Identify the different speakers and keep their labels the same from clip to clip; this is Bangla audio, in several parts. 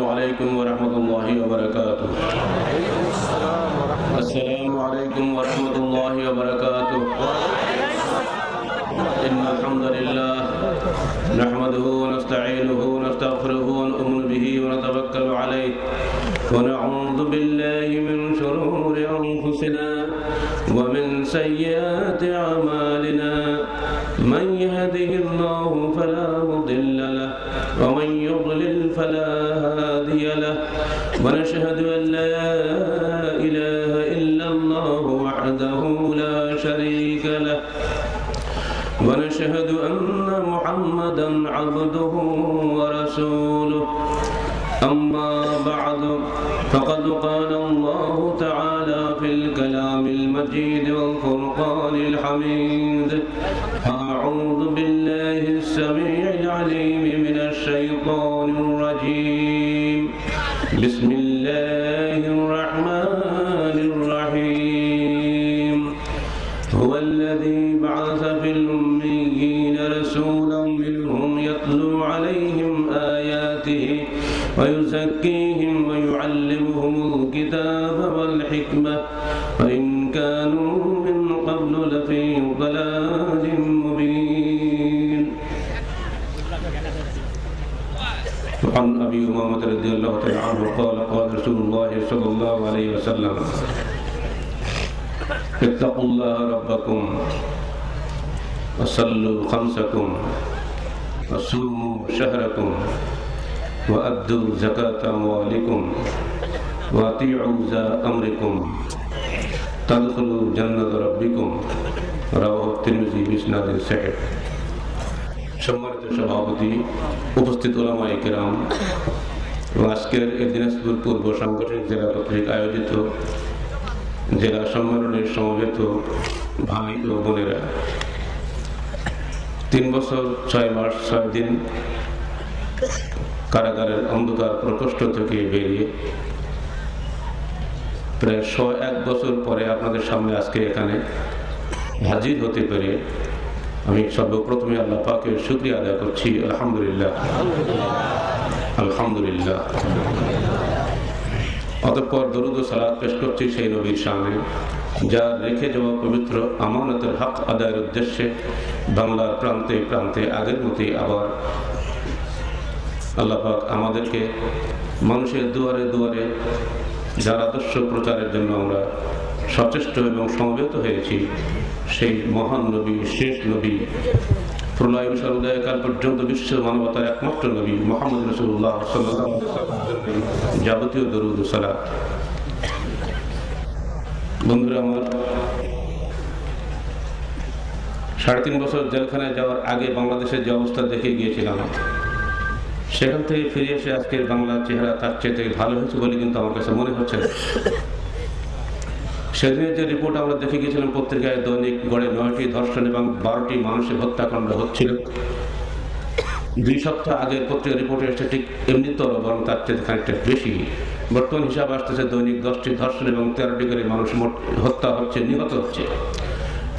Speaker 1: السلام عليكم ورحمة الله وبركاته. السلام عليكم ورحمة الله وبركاته. إن الحمد لله نحمده ونستعينه ونستغفره ونؤمن به ونتوكل عليه ونعوذ بالله من شرور أنفسنا ومن سيئات أعمالنا من يهده الله فلا مضل له ومن يضلل فلا هادي له ونشهد أن لا إله إلا الله وحده لا شريك له ونشهد أن محمدا عبده ورسوله. أما بعد فقد قال الله تعالى في الكلام المجيد والفرقان الحميد: أعوذ بالله السميع العليم من الشيطان الرجيم. بسم الله الرحمن الرحيم. هو الذي بعث في الأميين رسولا منهم يتلو عليهم آياته ويزكيهم ويعلمهم الكتاب والحكمة وإن كانوا من قبل لفي ضلال مبين. وعن أبي أمامة رضي الله تعالى عنه قال: قال رسول الله صلى الله عليه وسلم: اتقوا الله ربكم وصلوا خمسكم وصوموا شهركم وأدوا زكاة أموالكم وأطيعوا ذا أمركم تدخلوا جنة ربكم. رواه الترمذي بإسناد صحيح. সম্মানিত সভাপতি, উপস্থিত উলামায়ে কেরাম এবং আজকের এই দিনাজপুর পূর্ব সাংগঠনিক জেলা কর্তৃক আয়োজিত জেলা সম্মেলনের সমবেত ভাই ও বোনেরা, 3 বছর 6 মাস 6 দিন কারাগারের অন্ধকার প্রকোষ্ঠ থেকে বেরিয়ে প্রায় 101 বছর পরে আপনাদের সামনে আজকে এখানে হাজির হতে পেরে আমি সর্বপ্রথমে আল্লাহ পাকের শুকরিয়া আদায় করছি। আলহামদুলিল্লাহ, আলহামদুলিল্লাহ। অতঃপর দরুদ ও সালাত পেশ করছি সেই নবীর সামনে যার রেখে যাওয়া পবিত্র আমানতের হক আদায়ের উদ্দেশ্যে বাংলার প্রান্তে প্রান্তে আগের মতোই আবার আল্লাহ পাক আমাদেরকে মানুষের দুয়ারে দুয়ারে যার আদর্শ প্রচারের জন্য আমরা সচেষ্ট এবং সমবেত হয়েছি, সেই মহান নবী, শেষ নবী, প্রলয় উদয়কাল পর্যন্ত বিশ্ব মানবতার একমাত্র নবী মুহাম্মদ রাসূলুল্লাহ সাল্লাল্লাহু আলাইহি ওয়াসাল্লাম যাবতীয় দরুদ ও সালাত। বন্ধুরা আমার, 3.5 বছর জেলখানায় যাওয়ার আগে বাংলাদেশের যে অবস্থা দেখে গিয়েছিলাম, সেখান থেকে ফিরে এসে আজকের বাংলার চেহারা তার চেয়ে ভালো হয়েছে বলে কিন্তু আমার কাছে মনে হচ্ছে। সেদিনের যে রিপোর্ট আমরা দেখে গিয়েছিলাম পত্রিকায়, দৈনিক গড়ে 9টি ধর্ষণ এবং 12টি মানুষের হত্যাকাণ্ড হচ্ছিল। 2 সপ্তাহ আগের পত্রিকা রিপোর্টে এসে ঠিক এমনিতর, বরং তার চেয়ে খানিকটা বেশি। বর্তমান হিসাব আসতেছে দৈনিক 10টি ধর্ষণ এবং 13টি করে মানুষ হত্যা হচ্ছে, নিহত হচ্ছে।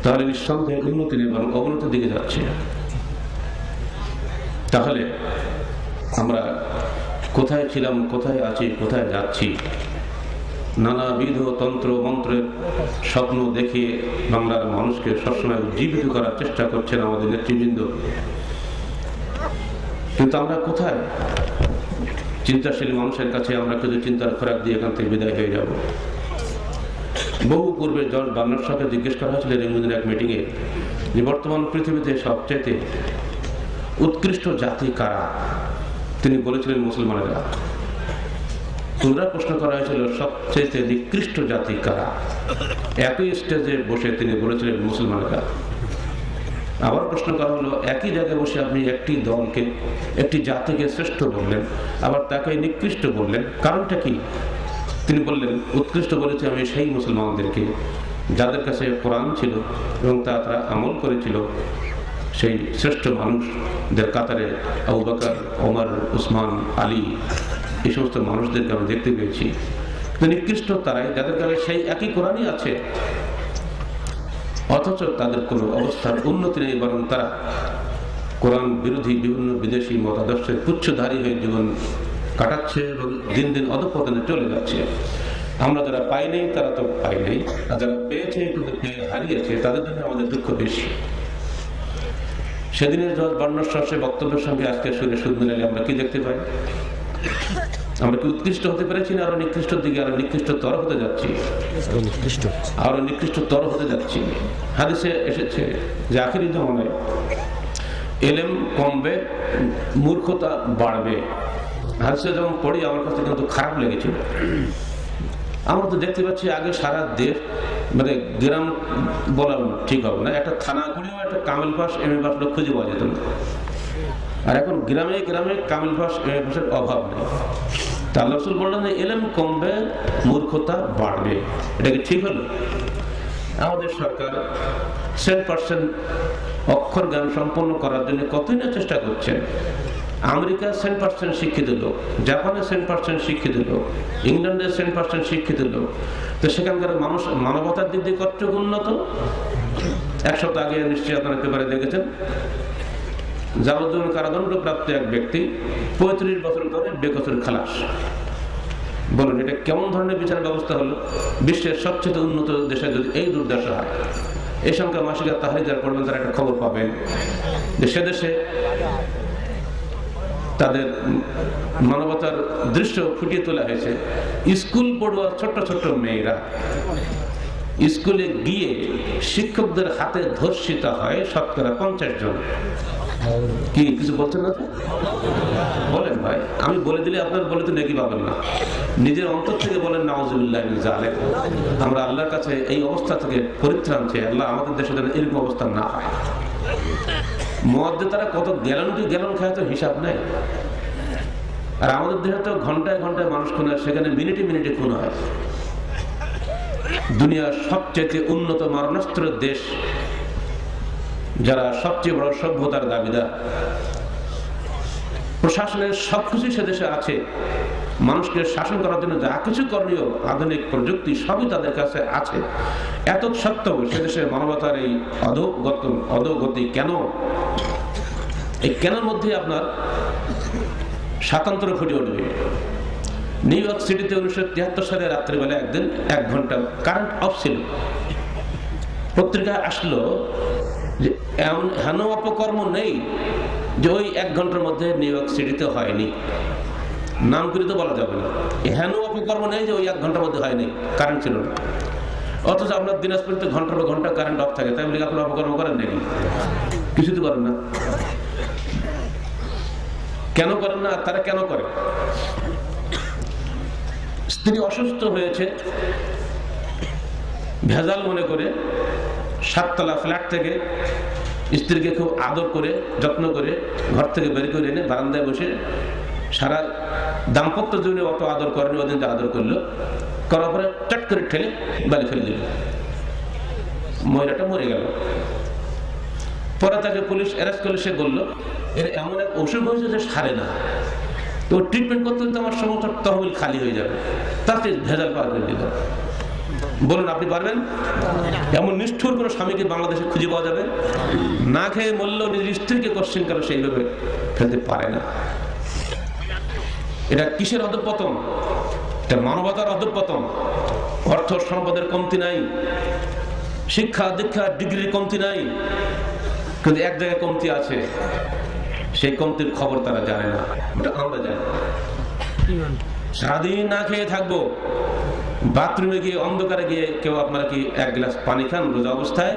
Speaker 1: তাহলে নিঃসন্দেহে উন্নতি নেই, বরং অবনতির দিকে যাচ্ছে। তাহলে আমরা কোথায় ছিলাম, কোথায় আছি, কোথায় যাচ্ছি? নানাবিধ তন্ত্র মন্ত্রের স্বপ্ন দেখিয়ে বাংলার মানুষকে সবসময় উজ্জীবিত করার চেষ্টা করছেন আমাদের নেতৃবৃন্দ, কিন্তু আমরা কোথায়? চিন্তাশীল মানুষের কাছে আমরা কিছু চিন্তার খোরাক দিয়ে এখান থেকে বিদায় হয়ে যাব। বহু পূর্বে জর্জ বার্নার্ড শকে জিজ্ঞেস করা হয়েছিল ইংল্যান্ডের এক মিটিংয়ে যে বর্তমান পৃথিবীতে সবচেয়ে উৎকৃষ্ট জাতি কারা? তিনি বলেছিলেন মুসলমানেরা। পুনরায় প্রশ্ন করা হয়েছিল সবচেয়ে নিকৃষ্ট জাতি কারা? একই স্টেজে বসে তিনি বলেছিলেন মুসলমানেরা। আবার প্রশ্ন করা হলো, একই জায়গায় বসে আপনি একটি দলকে, একটি জাতিকে শ্রেষ্ঠ বললেন, আবার তাকে নিকৃষ্ট বললেন, কারণটা কি? তিনি বললেন, উৎকৃষ্ট বলেছে আমি সেই মুসলমানদেরকে যাদের কাছে কোরআন ছিল এবং তারা আমল করেছিল। সেই শ্রেষ্ঠ মানুষদের কাতারে আবু বকর, ওমর, উসমান, আলী, এই সমস্ত মানুষদেরকে আমি দেখতে পেয়েছি। নিকৃষ্ট তারাই যাদের কাছে সেই একই কোরআনই আছে, অথচ তাদের কোনো অবস্থার উন্নতি নেই, বরং তারা কোরআন বিরোধী বিভিন্ন বিদেশি মতাদর্শের পুচ্ছধারী হয়ে জীবন কাটাচ্ছে এবং দিন দিন অধঃপতনে চলে যাচ্ছে। আমরা যারা পাইনি তারা তো পাইনি, আর যারা পেয়েছে কিন্তু হারিয়েছে তাদের জন্য আমাদের দুঃখ বেশি। সেদিনের বর্ণশ্বাসে বক্তব্যের সঙ্গে আজকে সুরে সুদ মিলালে আমরা কি দেখতে পাই? আমরা কি উৎকৃষ্ট হতে পেরেছি না আরো নিকৃষ্ট দিকে আরো নিকৃষ্টতর হতে যাচ্ছি? আরো নিকৃষ্টতর হতে যাচ্ছি। হাদিসে এসেছে যে আখিরি জামানায় এলেম কমবে, মূর্খতা বাড়বে। হাদিসে যখন পড়ি আমার কাছে কিন্তু খারাপ লেগেছিল। আমরা তো দেখতে পাচ্ছি আগে সারা দেশ, মানে গ্রাম বলা ঠিক হবে না, একটা থানা করেও একটা কামেল পাস এম এ পাস লোক খুঁজে পাওয়া যেত না। আর এখন গ্রামে গ্রামে কামেল পাস এম এ পাসের অভাব নেই। তা আল্লাহ রাসূল বললেন যে এলেম কমবে, মূর্খতা বাড়বে। এটা কি ঠিক হলো? আমাদের সরকার 100% অক্ষর জ্ঞান সম্পন্ন করার জন্য কতই না চেষ্টা করছে। আমেরিকা 100% শিক্ষিত লোক, জাপানে 100% শিক্ষিত লোক, ইংল্যান্ডে 100% শিক্ষিত লোক। তো সেখানকার মানুষ মানবতার দিক দিয়ে কতটুকু উন্নত? এক সপ্তাহ আগে নিশ্চয়ই আপনারা পেপারে দেখেছেন, যাবজ্জীবন কারাদণ্ড প্রাপ্ত এক ব্যক্তি 35 বছর ধরে বেকসুর খালাস। বলুন এটা কেমন ধরনের বিচার ব্যবস্থা হলো? বিশ্বের সবচেয়ে উন্নত দেশে যদি এই দুর্দশা হয়, এই সঙ্গে মাসিকা তাহলে যারা পড়বেন তারা একটা খবর পাবেন যে সে দেশে তাদের মানবতার দৃশ্য ফুটিয়ে তোলা হয়েছে। স্কুল পড়ুয়া ছোট্ট ছোট্ট মেয়েরা স্কুলে গিয়ে শিক্ষকদের হাতে ধর্ষিত হয় 50 জন। কি কিছু বলছেন না? বলেন ভাই, আমি বলে দিলে আপনার বলে তো নেকি পাবেন না। নিজের অন্তর থেকে বলেন নাউজুবিল্লাহ মিন যালিক। আমরা আল্লাহর কাছে এই অবস্থা থেকে পরিত্রাণ চেয়ে আল্লাহ আমাদের দেশে যেন এরকম অবস্থা না হয়। মধ্যে তারা কত গ্যালন খায় তো হিসাব নেই। আর আমাদের দেশে তো ঘন্টায় ঘন্টায় মানুষ খুন হয়, সেখানে মিনিটে মিনিটে খুন হয়। দুনিয়ার সবচেয়ে উন্নত মারণাস্ত্র দেশ, যারা সবচেয়ে বড় সভ্যতার দাবিদার, প্রশাসনের সবকিছু সে দেশে আছে, মানুষকে শাসন করার জন্য যা কিছু করণীয় আধুনিক প্রযুক্তি সবই তাদের কাছে আছে। এত সত্ত্বেও সে দেশে মানবতার এই অধোগতি কেন? এই কেনার মধ্যে আপনার স্বাতন্ত্র ফুটে উঠবে। নিউ ইয়র্ক সিটিতে 1973 সালে রাত্রিবেলা একদিন 1 ঘন্টা কারেন্ট অফ ছিল। পত্রিকায় আসলো যে এমন হেন অপকর্ম নেই যে ওই 1 ঘন্টার মধ্যে নিউ ইয়র্ক সিটিতে হয়নি। নাম করে তো বলা যাবে না। হেন অপকর্ম নেই যে ওই 1 ঘন্টার মধ্যে হয়নি, কারেন্ট ছিল না। অথচ আপনার দিনাজপুরে ঘন্টার পর ঘন্টা কারেন্ট অফ থাকে, তাই বলে আপনার অপকর্ম করেন নাকি? কিছু তো করেন না। কেন করেন না? তারা কেন করে? স্ত্রী অসুস্থ হয়েছে, ভেজাল মনে করে 7 তলা ফ্ল্যাট থেকে স্ত্রীকে খুব আদর করে যত্ন করে ঘর থেকে বের করে এনে বারান্দায় বসে সারা দাম্পত্য জীবনে অত আদর করেনি, ওদিন যে আদর করলো, করার পরে চট করে ঠেলে বাড়ি ফেলে দিল। মহিলাটা মরে গেল। পরে তাকে পুলিশ অ্যারেস্ট করলে সে বলল এর এমন এক অসুখ হয়েছে যে সারে না, তো ট্রিটমেন্ট করতে হলে আমার সমস্ত তহবিল খালি হয়ে যাবে, তাতে ভেজাল পার করে দিল। বলুন আপনি পারবেন? এমন নিষ্ঠুর কোনো স্বামীকে বাংলাদেশে খুঁজে পাওয়া যাবে? না খেয়ে মরলেও নিজের স্ত্রীকে কোশ্চেন করে সেইভাবে ফেলতে পারে না। এটা কিসের অধঃপতন? এটা মানবতার অধঃপতন। অর্থ সম্পদের কমতি নাই, শিক্ষা দীক্ষা ডিগ্রির কমতি নাই, কিন্তু এক জায়গায় কমতি আছে, সেই কমতির খবর তারা জানে না। ওটা আমরা জানি। সারাদিন না খেয়ে থাকবো, বাথরুমে গিয়ে অন্ধকারে গিয়ে কেউ আপনারা কি 1 গ্লাস পানি খান রোজা অবস্থায়?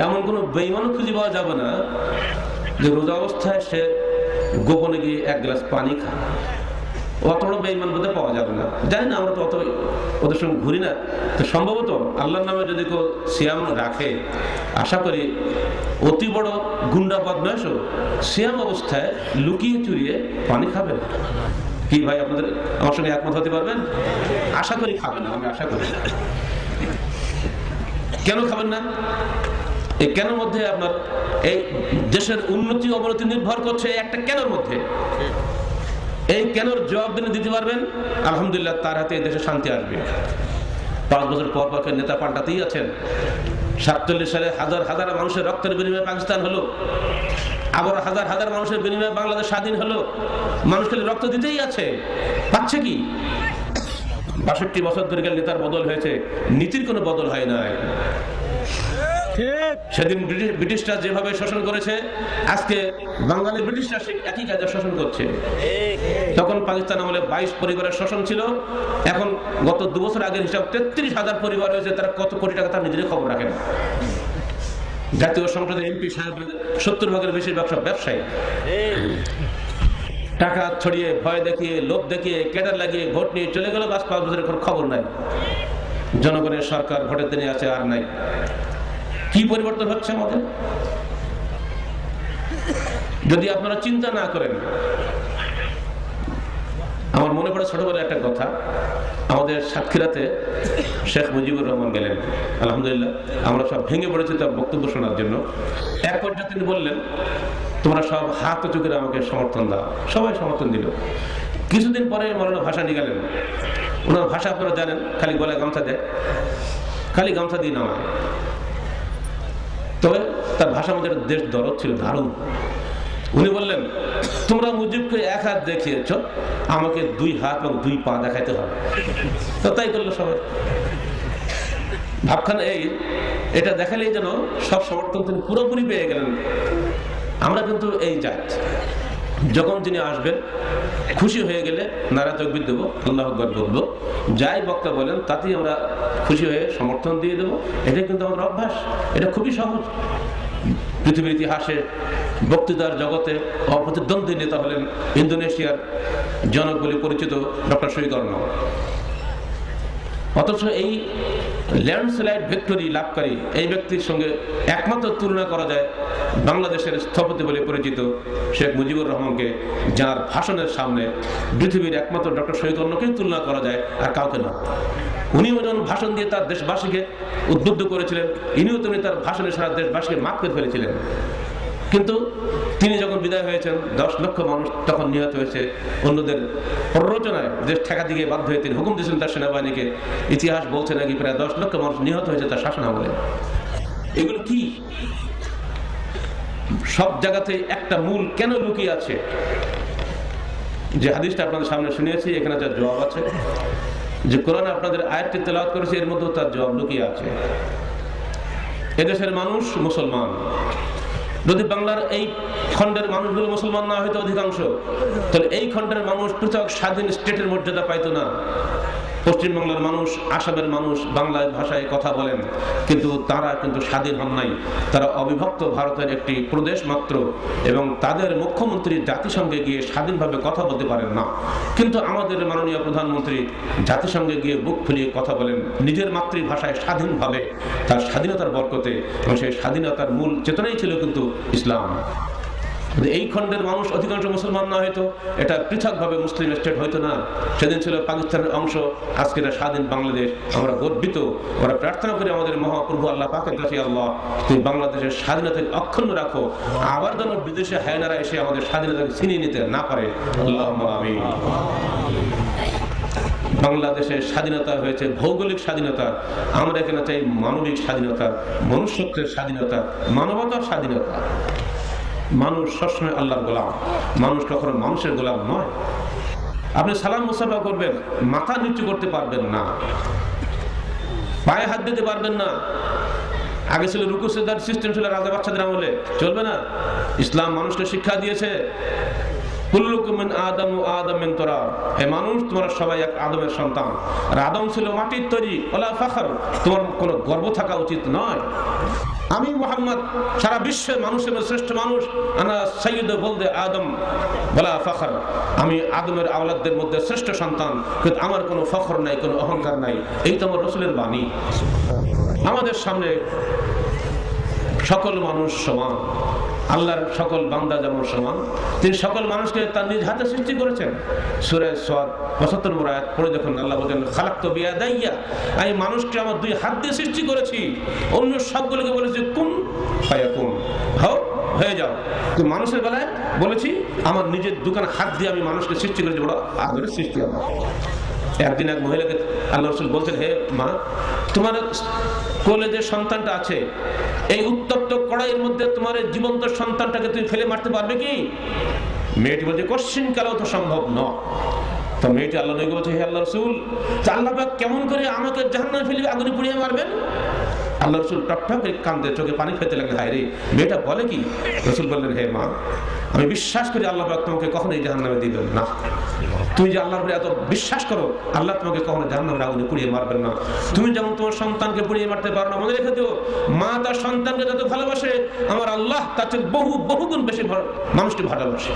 Speaker 1: এমন কোন বেঈমানও খুঁজে পাওয়া যাবে না যে রোজা অবস্থায় সে গোপনে গিয়ে 1 গ্লাস পানি খায়। অত বড় বেঈমান বোধহয় পাওয়া যাবে না। জানি না, আমরা তো অত ওদের সঙ্গে ঘুরি না। তো সম্ভবত আল্লাহর নামে যদি কেউ সিয়াম রাখে, আশা করি অতি বড় গুন্ডা বদমাশও সিয়াম অবস্থায় লুকিয়ে চুরিয়ে পানি খাবে না। কি ভাই আপনাদের আমার সঙ্গে একমত হতে পারবেন? আশা করি খাবেন না, আমি আশা করি। কেন খাবেন না? এই কেনের মধ্যে আপনার এই দেশের উন্নতি অবনতি নির্ভর করছে একটা কেনের মধ্যে। এই কেনর জবাব দিতে পারবেন, আলহামদুলিল্লাহ তার হাতে দেশে শান্তি আসবে। 5 বছর পর পর নেতা পাল্টাতেই আছেন। 47 সালে হাজার হাজার মানুষের রক্তের বিনিময়ে পাকিস্তান হলো। আবার হাজার হাজার মানুষের বিনিময়ে বাংলাদেশ স্বাধীন হলো, মানুষ খালি রক্ত দিতেই আছে, পাচ্ছে কি? ৬২ বছর ধরে গেলে নেতার বদল হয়েছে, নীতির কোনো বদল হয় নাই। সেদিন ব্রিটিশরা যেভাবে শোষণ করেছে, আজকে বাঙালি ব্রিটিশরা একই কাজে শোষণ করছে। তখন পাকিস্তান আমলে ২২ পরিবারের শোষণ ছিল, এখন গত ২ বছর আগের হিসাব ৩৩,০০০ পরিবার হয়েছে। তারা কত কোটি টাকা তার নিজেদের খবর রাখেন। জাতীয় সংসদের এমপি সাহেব ৭০ ভাগের বেশিরভাগ সব ব্যবসায়ী, টাকা ছড়িয়ে, ভয় দেখিয়ে, লোভ দেখিয়ে, ক্যাডার লাগিয়ে ভোট নিয়ে চলে গেল। ৫ বছরের কোনো খবর নাই। জনগণের সরকার ভোটের দিনে আছে, আর নাই। কি পরিবর্তন হচ্ছে আমাদের? যদি আপনারা চিন্তা না করেন, আমার মনে পড়ে ছোটবেলায় একটা কথা। আমাদের সাতক্ষীরাতে শেখ মুজিবুর রহমান গেলেন, আলহামদুলিল্লাহ আমরা সব ভেঙে পড়েছি তার বক্তব্য শোনার জন্য। এক পর্যায়ে তিনি বললেন, তোমরা সব হাত উঁচু করে আমাকে সমর্থন দাও। সবাই সমর্থন দিল। কিছুদিন পরে মৌলানা ভাসানী গেলেন। ওনার ভাষা আপনারা জানেন, খালি গলায় গামছা দেয়, খালি গামছা দিয়ে নামায়। তবে তার ভাষার মধ্যে একটা দেশ দরদ ছিল, দারুণ। উনি বললেন, তোমরা মুজিবকে এক হাত দেখিয়েছ, আমাকে 2 হাত এবং 2 পা দেখাইতে হবে। তো তাই করলো সবাই। ভাবখান এটা দেখালেই যেন সব সমর্থন তিনি পুরোপুরি পেয়ে গেলেন। আমরা কিন্তু এই জাত, যখন যিনি আসবেন খুশি হয়ে গেলে নারা তাকবীর দেবো, আল্লাহু আকবার বলবো, যাই বক্তা বলেন তাতেই আমরা খুশি হয়ে সমর্থন দিয়ে দেবো। এটাই কিন্তু আমাদের অভ্যাস। এটা খুবই সহজ। পৃথিবীর ইতিহাসে বক্তৃতার জগতে অপ্রতিদ্বন্দ্বী নেতা হলেন ইন্দোনেশিয়ার জনক বলে পরিচিত ডক্টর সুইকর্ণ। অথচ এই ল্যান্ডস্লাইড ভিক্টোরি লাভকারী এই ব্যক্তির সঙ্গে একমাত্র তুলনা করা যায় বাংলাদেশের স্থপতি বলে পরিচিত শেখ মুজিবুর রহমানকে, যার ভাষণের সামনে পৃথিবীর একমাত্র ডক্টর শহীদুল্লাহকেই তুলনা করা যায়, আর কাউকে না। উনিও যখন ভাষণ দিয়ে তার দেশবাসীকে উদ্বুদ্ধ করেছিলেন, ইনিও তেমনি তার ভাষণে সারা দেশবাসীকে মাফ করে ফেলেছিলেন। কিন্তু তিনি যখন বিদায় হয়েছেন, 10 লক্ষ মানুষ তখন নিহত হয়েছে। অন্যদের প্ররোচনায় দেশ ঠেকা দিকে বাধ্য হয়ে তিনি হুকুম দিয়েছিলেন তার সেনাবাহিনীকে। ইতিহাস বলছে নাকি প্রায় 10 লক্ষ মানুষ নিহত হয়েছে তার শাসনামলে। এগুলো কি? সব জায়গাতে একটা মূল কেন লুকিয়ে আছে? যে হাদিসটা আপনাদের সামনে শুনিয়েছি, এখানে তার জবাব আছে। যে কোরআন আপনাদের আয়াতটি তেলাওয়াত করেছে, এর মধ্যেও তার জবাব লুকিয়ে আছে। এদেশের মানুষ মুসলমান। যদি বাংলার এই খণ্ডের মানুষগুলো মুসলমান না হয়তো অধিকাংশ, তাহলে এই খণ্ডের মানুষ পৃথক স্বাধীন স্টেটের মর্যাদা পাইতো না। পশ্চিমবাংলার মানুষ, আসামের মানুষ বাংলা ভাষায় কথা বলেন, কিন্তু তারা কিন্তু স্বাধীন হন নাই। তারা অবিভক্ত ভারতের একটি প্রদেশ মাত্র, এবং তাদের মুখ্যমন্ত্রী জাতিসংঘে গিয়ে স্বাধীনভাবে কথা বলতে পারেন না। কিন্তু আমাদের মাননীয় প্রধানমন্ত্রী জাতিসংঘে গিয়ে বুক ফুলিয়ে কথা বলেন নিজের মাতৃভাষায় স্বাধীনভাবে, তার স্বাধীনতার বরকতে। এবং সেই স্বাধীনতার মূল চেতনাই ছিল কিন্তু ইসলাম। এই খণ্ডের মানুষ অধিকাংশ মুসলমান না হয়তো এটা পৃথকভাবে মুসলিম স্টেট হইতো না। সেদিন ছিল পাকিস্তানের অংশ, আজকে এটা স্বাধীন বাংলাদেশ। আমরা গর্বিত। আমরা প্রার্থনা করি আমাদের মহাপ্রভু আল্লাহ পাকের কাছে, আল্লাহ তুমি বাংলাদেশের স্বাধীনতাকে অক্ষুণ্ণ রাখো, আবার যেন বিদেশে হায়নারা এসে আমাদের স্বাধীনতাকে ছিনিয়ে নিতে না পারে। আল্লাহুম্মা আমিন। বাংলাদেশের স্বাধীনতা হয়েছে ভৌগোলিক স্বাধীনতা, আমরা এখানে চাই মানবিক স্বাধীনতা, মনুষ্যত্বের স্বাধীনতা, মানবতার স্বাধীনতা। মানুষ সবসময় আল্লাহর গোলাম, মানুষ কখনো মানুষের গোলাম নয়। আপনি সালাম মুসাফা করবেন, মাথা নিচু করতে পারবেন না, পায়ে হাত দিতে পারবেন না। আগে ছিল রুকু সিজদার সিস্টেম, ছিল রাজা বাচ্চাদের আমলে, চলবে না। ইসলাম মানুষকে শিক্ষা দিয়েছে, কুল্লুকুম মিন আদম ওয়া আদম মিন তুরাব, হে মানুষ তোমরা সবাই এক আদমের সন্তান, আর আদম ছিল মাটির তৈরি। ওয়ালা ফাখর, তোমার কোনো গর্ব থাকা উচিত নয়। আমি মুহাম্মদ সারা বিশ্বের মানুষের শ্রেষ্ঠ মানুষ, আনা সাইয়্যিদু ওয়ালদে আদম ওয়ালা ফাখর, আমি আদমের আওলাদদের মধ্যে শ্রেষ্ঠ সন্তান, কিন্তু আমার কোনো ফখর নাই, কোনো অহংকার নাই। এই তো আমার রাসূলের বাণী। আমাদের সামনে সকল মানুষ সমান, আল্লাহর সকল বান্দা যেমন সমান, তিনি সকল মানুষকে তার নিজ হাতে সৃষ্টি করেছেন। সূরা সাদ ৭৫ নম্বর আয়াত পড়ে যখন আল্লাহ বলেন, খালাকতু বিয়াদাইয়া, আমি মানুষকে আমার 2 হাত দিয়ে সৃষ্টি করেছি। অন্য সবগুলোকে বলেছে কুন ফায়াকুন, হও হয়ে যাও। তো মানুষের বেলায় বলেছি আমার নিজের দোকানে হাত দিয়ে আমি মানুষকে সৃষ্টি করেছি, বড় আদরের সৃষ্টি আমার। একদিন এক মহিলাকে আল্লাহ রাসূল বলছেন, হে মা, তোমার কোলে যে সন্তানটা আছে, এই উত্তপ্ত কড়াইয়ের মধ্যে তোমার জীবন্ত সন্তানটাকে তুমি ফেলে মারতে পারবে কি? মেয়েটি বলছে, কশ্চিন কালেও তো সম্ভব নয়। তো মেয়েটি আল্লাহ নবীকে বলছে, হে আল্লাহ রাসূল, আল্লাহ পাক কেমন করে আমাকে জাহান্নামে ফেলে আগুনে পুড়িয়ে মারবেন? আল্লাহ রাসূল টপটপ করে কান্দে, চোখে পানি ফেলতে লাগলেন, হায় রে, মেয়েটা বলে কি? রাসূল বললেন, হে মা, আমি বিশ্বাস করি আল্লাহ পাক তোমাকে কখনোই জাহান্নামে দিবেন না। তুমি যে আল্লাহর উপরে এত বিশ্বাস করো, আল্লাহ তোমাকে কখনো জাহান্নামের আগুনে পুড়িয়ে মারবেন না। তুমি যেমন তোমার সন্তানকে পুড়িয়ে মারতে পারো না, মনে রেখে দিও, মা তার সন্তানকে যত ভালোবাসে, আমার আল্লাহ তার চেয়ে বহু গুণ বেশি মানুষটি ভালোবাসে।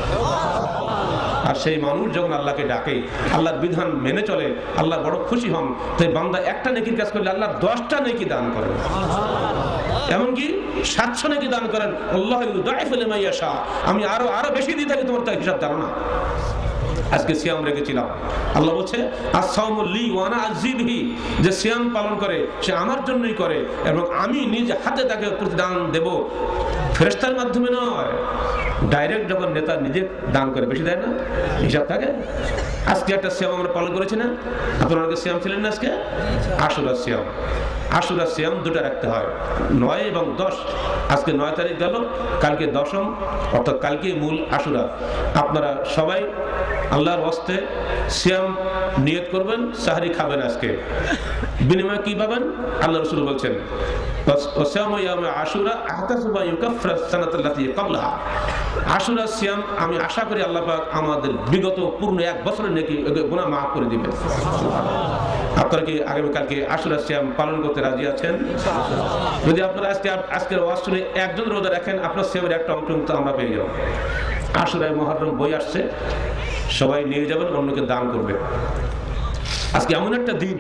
Speaker 1: আর সেই মানুষ যখন আল্লাহকে ডাকে, আল্লাহর বিধান মেনে চলে, আল্লাহ বড় খুশি হন। তাই বান্দা একটা নেকির কাজ করলে আল্লাহ 10টা নেকি দান করেন, এমনকি 700 নেকি দান করেন। আল্লাহ ইউদাইফু লিমান ইয়াশা, আমি আরো বেশি দিয়ে থাকি, তোমার তার হিসাব জানো না। আজকে সিয়াম রেখেছিলাম, আল্লাহ বলছে আস-সাওমু লি ওয়া আনা আযী বিহি, যে সিয়াম পালন করে সে আমার জন্যই করে এবং আমি নিজ হাতে তাকে প্রতিদান দেব, ফেরেশতার মাধ্যমে নয়। ডাইরেক্ট যখন নেতা নিজে দান করে, বেশি দেয় না, হিসাব থাকে। আজকে একটা সিয়াম আমরা পালন করেছি না? আপনারা আগে সিয়াম ছিলেন না? আজকে আশুরা সিয়াম। আশুরা সিয়াম দুটো রাখতে হয়, 9 এবং 10। আজকে 9 তারিখ গেল, কালকে 10ম, অর্থাৎ কালকে মূল আশুরা। আপনারা সবাই আল্লাহর ওয়াস্তে সিয়াম নিয়ত করবেন, সাহরি খাবেন। আজকে বিনিময়ে কি পাবেন? আল্লাহ রাসূল বলছেন, আশুরা সিয়াম আমি আশা করি আল্লাহ পাক আমাদের বিগত পূর্ণ 1 বছরের নেকি গুনাহ মাফ করে দিবেন। আপনারা কি আগামীকালকে আশুরা সিয়াম পালন করতে রাজি আছেন? যদি আপনারা আজকের ওয়াজ শুনে একজন রোজা রাখেন, আপনার সিয়ামের একটা অংশ তো আমরা পেয়ে যাব। আশুরায় মুহররম বই আসছে, সবাই নিয়ে যাবেন, অন্যকে দান করবেন। আজকে এমন একটা দিন,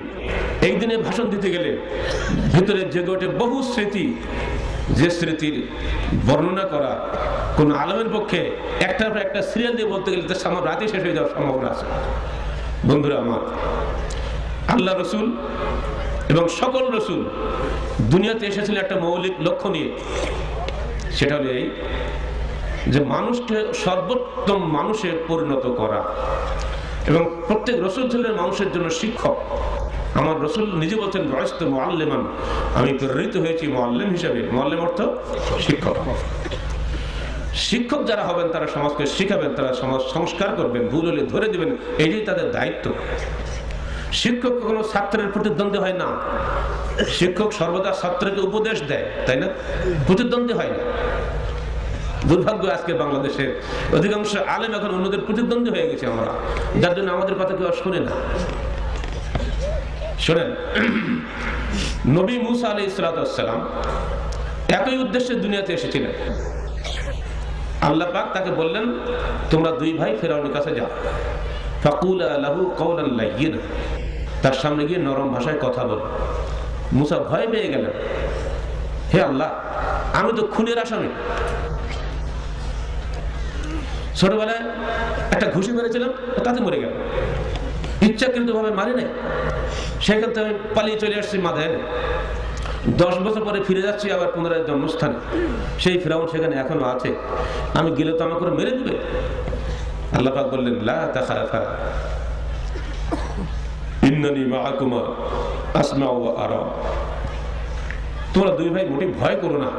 Speaker 1: এই দিনে ভাষণ দিতে গেলে ভিতরে জেগে ওঠে বহু স্মৃতি, যে স্মৃতির বর্ণনা করা কোন আলেমের পক্ষে একটার পর একটা সিরিয়াল দিয়ে বলতে গেলে তার সামনে রাতে শেষ হয়ে যাওয়ার সম্ভাবনা আছে। বন্ধুরা আমার, আল্লাহ রসুল এবং সকল রসুল দুনিয়াতে এসেছিলেন একটা মৌলিক লক্ষ্য নিয়ে, সেটা হলো এই যে মানুষকে সর্বোত্তম মানুষে পরিণত করা। এবং প্রত্যেক রসুল ছিলেন মানুষের জন্য শিক্ষক। আমার রসুল নিজে বলছেন, বয়স্ত মুআল্লিমান, আমি প্রেরিত হয়েছি মুআল্লিম হিসেবে। মুআল্লিম অর্থ শিক্ষক। শিক্ষক যারা হবেন তারা সমাজকে শিখাবেন, তারা সমাজ সংস্কার করবেন, ভুল হলে ধরে দিবেন, এটাই তাদের দায়িত্ব। শিক্ষক কখনো ছাত্রের প্রতিদ্বন্দ্বী হয় না। শিক্ষক সর্বদা ছাত্রকে উপদেশ দেয়, তাই না? প্রতিদ্বন্দ্বী হয় না। দুর্ভাগ্য, আজকে বাংলাদেশের অধিকাংশ আলেম এখন অন্যদের প্রতিদ্বন্দ্বী হয়ে গেছে আমরা, যার জন্য আমাদের কথা কেউ শুনে না। শোনেন, নবী মুসা আলাইহিস সালাম একই উদ্দেশ্যে দুনিয়াতে এসেছিলেন। আল্লাহ পাক তাকে বললেন, তোমরা 2 ভাই ফিরআউনের কাছে যাও, ফাকুলা লাহু কাওলান লাইয়িনা, তার সামনে গিয়ে নরম ভাষায় কথা বলো। মুসা ভয় পেয়ে গেলেন, হে আল্লাহ, আমি তো খুনের আসামি। ছোটবেলায় একটা ঘুষি মেরেছিলাম, তাতে মরে গেল, ইচ্ছাকৃত ভাবে মারি নাই, সেখান থেকে আমি পালিয়ে চলে আসছি মাথায়। 10 বছর পরে ফিরে যাচ্ছি আবার পুনরায় জন্মস্থানে, সেই ফিরআউন সেখানে এখনো আছে, আমি গেলে তো আমাকে মেরে দিবে। আল্লাহ পাক বললেন, লা তাখাফা ইন্নানি মাআকুমা আসমাউ ওয়া আরা, তোমরা 2 ভাই মোটেই ভয় করো না,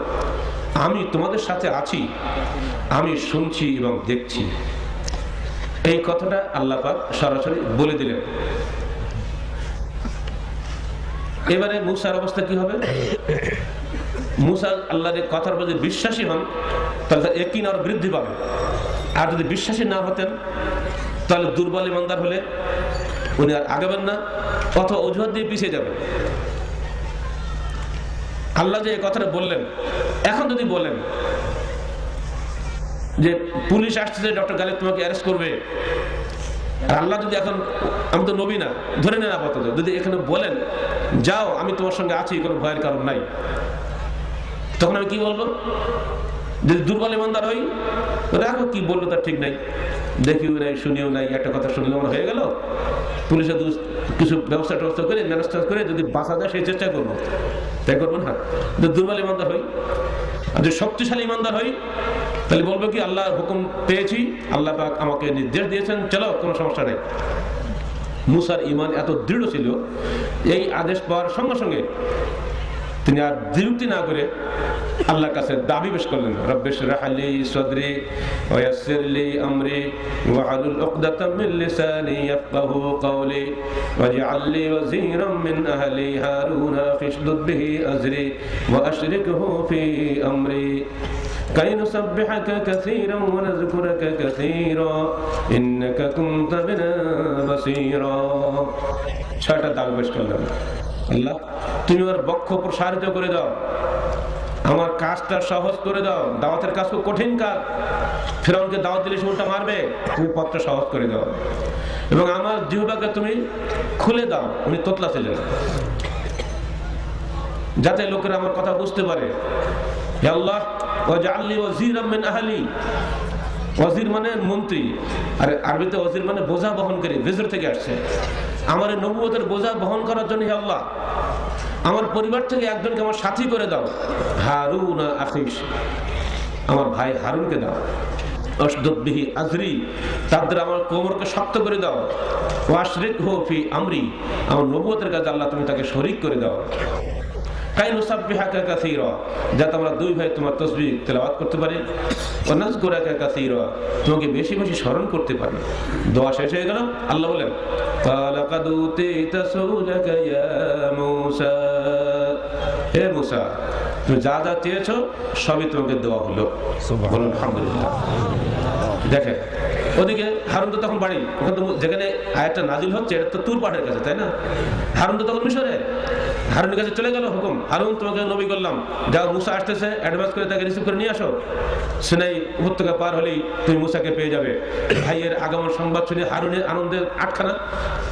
Speaker 1: আমি তোমাদের সাথে আছি, আমি শুনছি এবং দেখছি। এই কথাটা আল্লাহ পাক সরাসরি বলে দিলেন। এবারে মুসার অবস্থা কি হবে? মুসা আল্লাহর কথার প্রতি বিশ্বাসী হন, তাহলে তার ইয়াকিন আর বৃদ্ধি পাবে। আর যদি বিশ্বাসী না হতেন, তাহলে দুর্বল ইমানদার হলে উনি আর আগাবেন না, অথবা অজুহাত দিয়ে পিছিয়ে যাবেন। আল্লাহ যে এই কথাটা বললেন, এখন যদি বলেন যে পুলিশ আসছে, ডক্টর গালিব তোমাকে অ্যারেস্ট করবে, আর আল্লাহ যদি এখন, আমি তো নবী না, ধরে নেন আপাতত, যদি এখানে বলেন যাও আমি তোমার সঙ্গে আছি, কোনো ভয়ের কারণ নাই, তখন আমি কি বলবো? যদি দুর্বল ইমানদার হই, রাখো, কি বললো তার ঠিক নাই, দেখিও নাই, শুনিও নাই, একটা কথা শুনলে আমার হয়ে গেল, পুলিশের কিছু ব্যবস্থা করে ম্যানেজ করে যদি বাঁচা যায় সেই চেষ্টা করবো, তাই করবো না? যদি দুর্বল ইমানদার হই, আর যদি শক্তিশালী ইমানদার হই, তাহলে বলবো কি আল্লাহর হুকুম পেয়েছি, আল্লাহ পাক আমাকে নির্দেশ দিয়েছেন, চলো কোনো সমস্যা নেই। মুসার ঈমান এত দৃঢ় ছিল, এই আদেশ পাওয়ার সঙ্গে সঙ্গে তিনি আর দ্বিরুক্তি না করে আল্লাহর কাছে দাবি পেশ করলেন, রব্বি ইশরাহ লি সাদরি ওয়া ইয়াসসির লি আমরি ওয়াহলুল উকদাতাম মিন লিসানি ইয়াফকাহু কওলি ওয়াজআল লি ওয়াজিরাম মিন আহলি হারুন ফাশদুদ বিহি আজরি ওয়া আশরিকহু ফি আমরি কাই নুসাব্বিহাকা কাসীরান ওয়া নাযকুরাকা কাসীরা ইন্নাকা কুনতা বিনা বাসীরা। ছয়টা দাবি পেশ করলেন, আল্লাহ তুমি আমার বক্ষ প্রসারিত করে দাও, আমার কাজটা সহজ করে দাও, দাওয়াতের কাজ খুব কঠিন কাজ, ফিরআউনকে দাওয়াত দিলে সে উল্টা মারবে, তুমি পথটা সহজ করে দাও, এবং আমার জিহ্বাকে তুমি খুলে দাও। উনি তোতলা ছিলেন, যাতে লোকেরা আমার কথা বুঝতে পারে। হে আল্লাহ ওয়াজআল লি ওয়াজিরাম মিন আহলি, ওয়াজির মানে মন্ত্রী, আর আরবিতে ওয়াজির মানে বোঝা বহনকারী, ভিজর থেকে আসছে। আমার এই নবুয়তের বোঝা বহন করার জন্য হে আল্লাহ আমার পরিবার থেকে একজনকে আমার সাথী করে দাও, হারুন আখিস, আমার ভাই হারুনকে দাও, আশদুদ বিহি আজরি, তার দ্বারা আমার কোমরকে শক্ত করে দাও, ওয়াশরিকহু ফি আমরি, আমার নবুয়তের কাজে আল্লাহ তুমি তাকে শরীক করে দাও, কাই নুসাব্বিহাকা কাসীরা, যাতে আমরা দুই ভাই তোমার তাসবিহ তেলাওয়াত করতে পারি, ওয়া নাযকুরাকা কাসীরা, তোমাকে বেশি বেশি স্মরণ করতে পারি। দোয়া শেষ হয়ে গেল, আল্লাহ বলেন ক্বালা কাদ উতিতা সুলাকা ইয়া মূসা, হে মূসা তুমি যা যা চেয়েছো সবই তোমাকে দেওয়া হলো। বলুন আলহামদুলিল্লাহ। দেখে ওদিকে হারুন তো তখন বাড়ি, ওখানে তো যেখানে আয়াতটা নাজিল হচ্ছে এটা তো তুর পাহাড়ের কাছে, তাই না? হারুন তো তখন মিশরে, হারুনের কাছে চলে গেল হুকুম, হারুন তোমাকে নবী করলাম, যাও মুসা আসতেছে, অ্যাডভান্স করে তাকে রিসিভ করে নিয়ে আসো, সিনাই উপত্যকা পার হলেই তুমি মুসাকে পেয়ে যাবে। ভাইয়ের আগমন সংবাদ শুনে হারুনের আনন্দের আটখানা,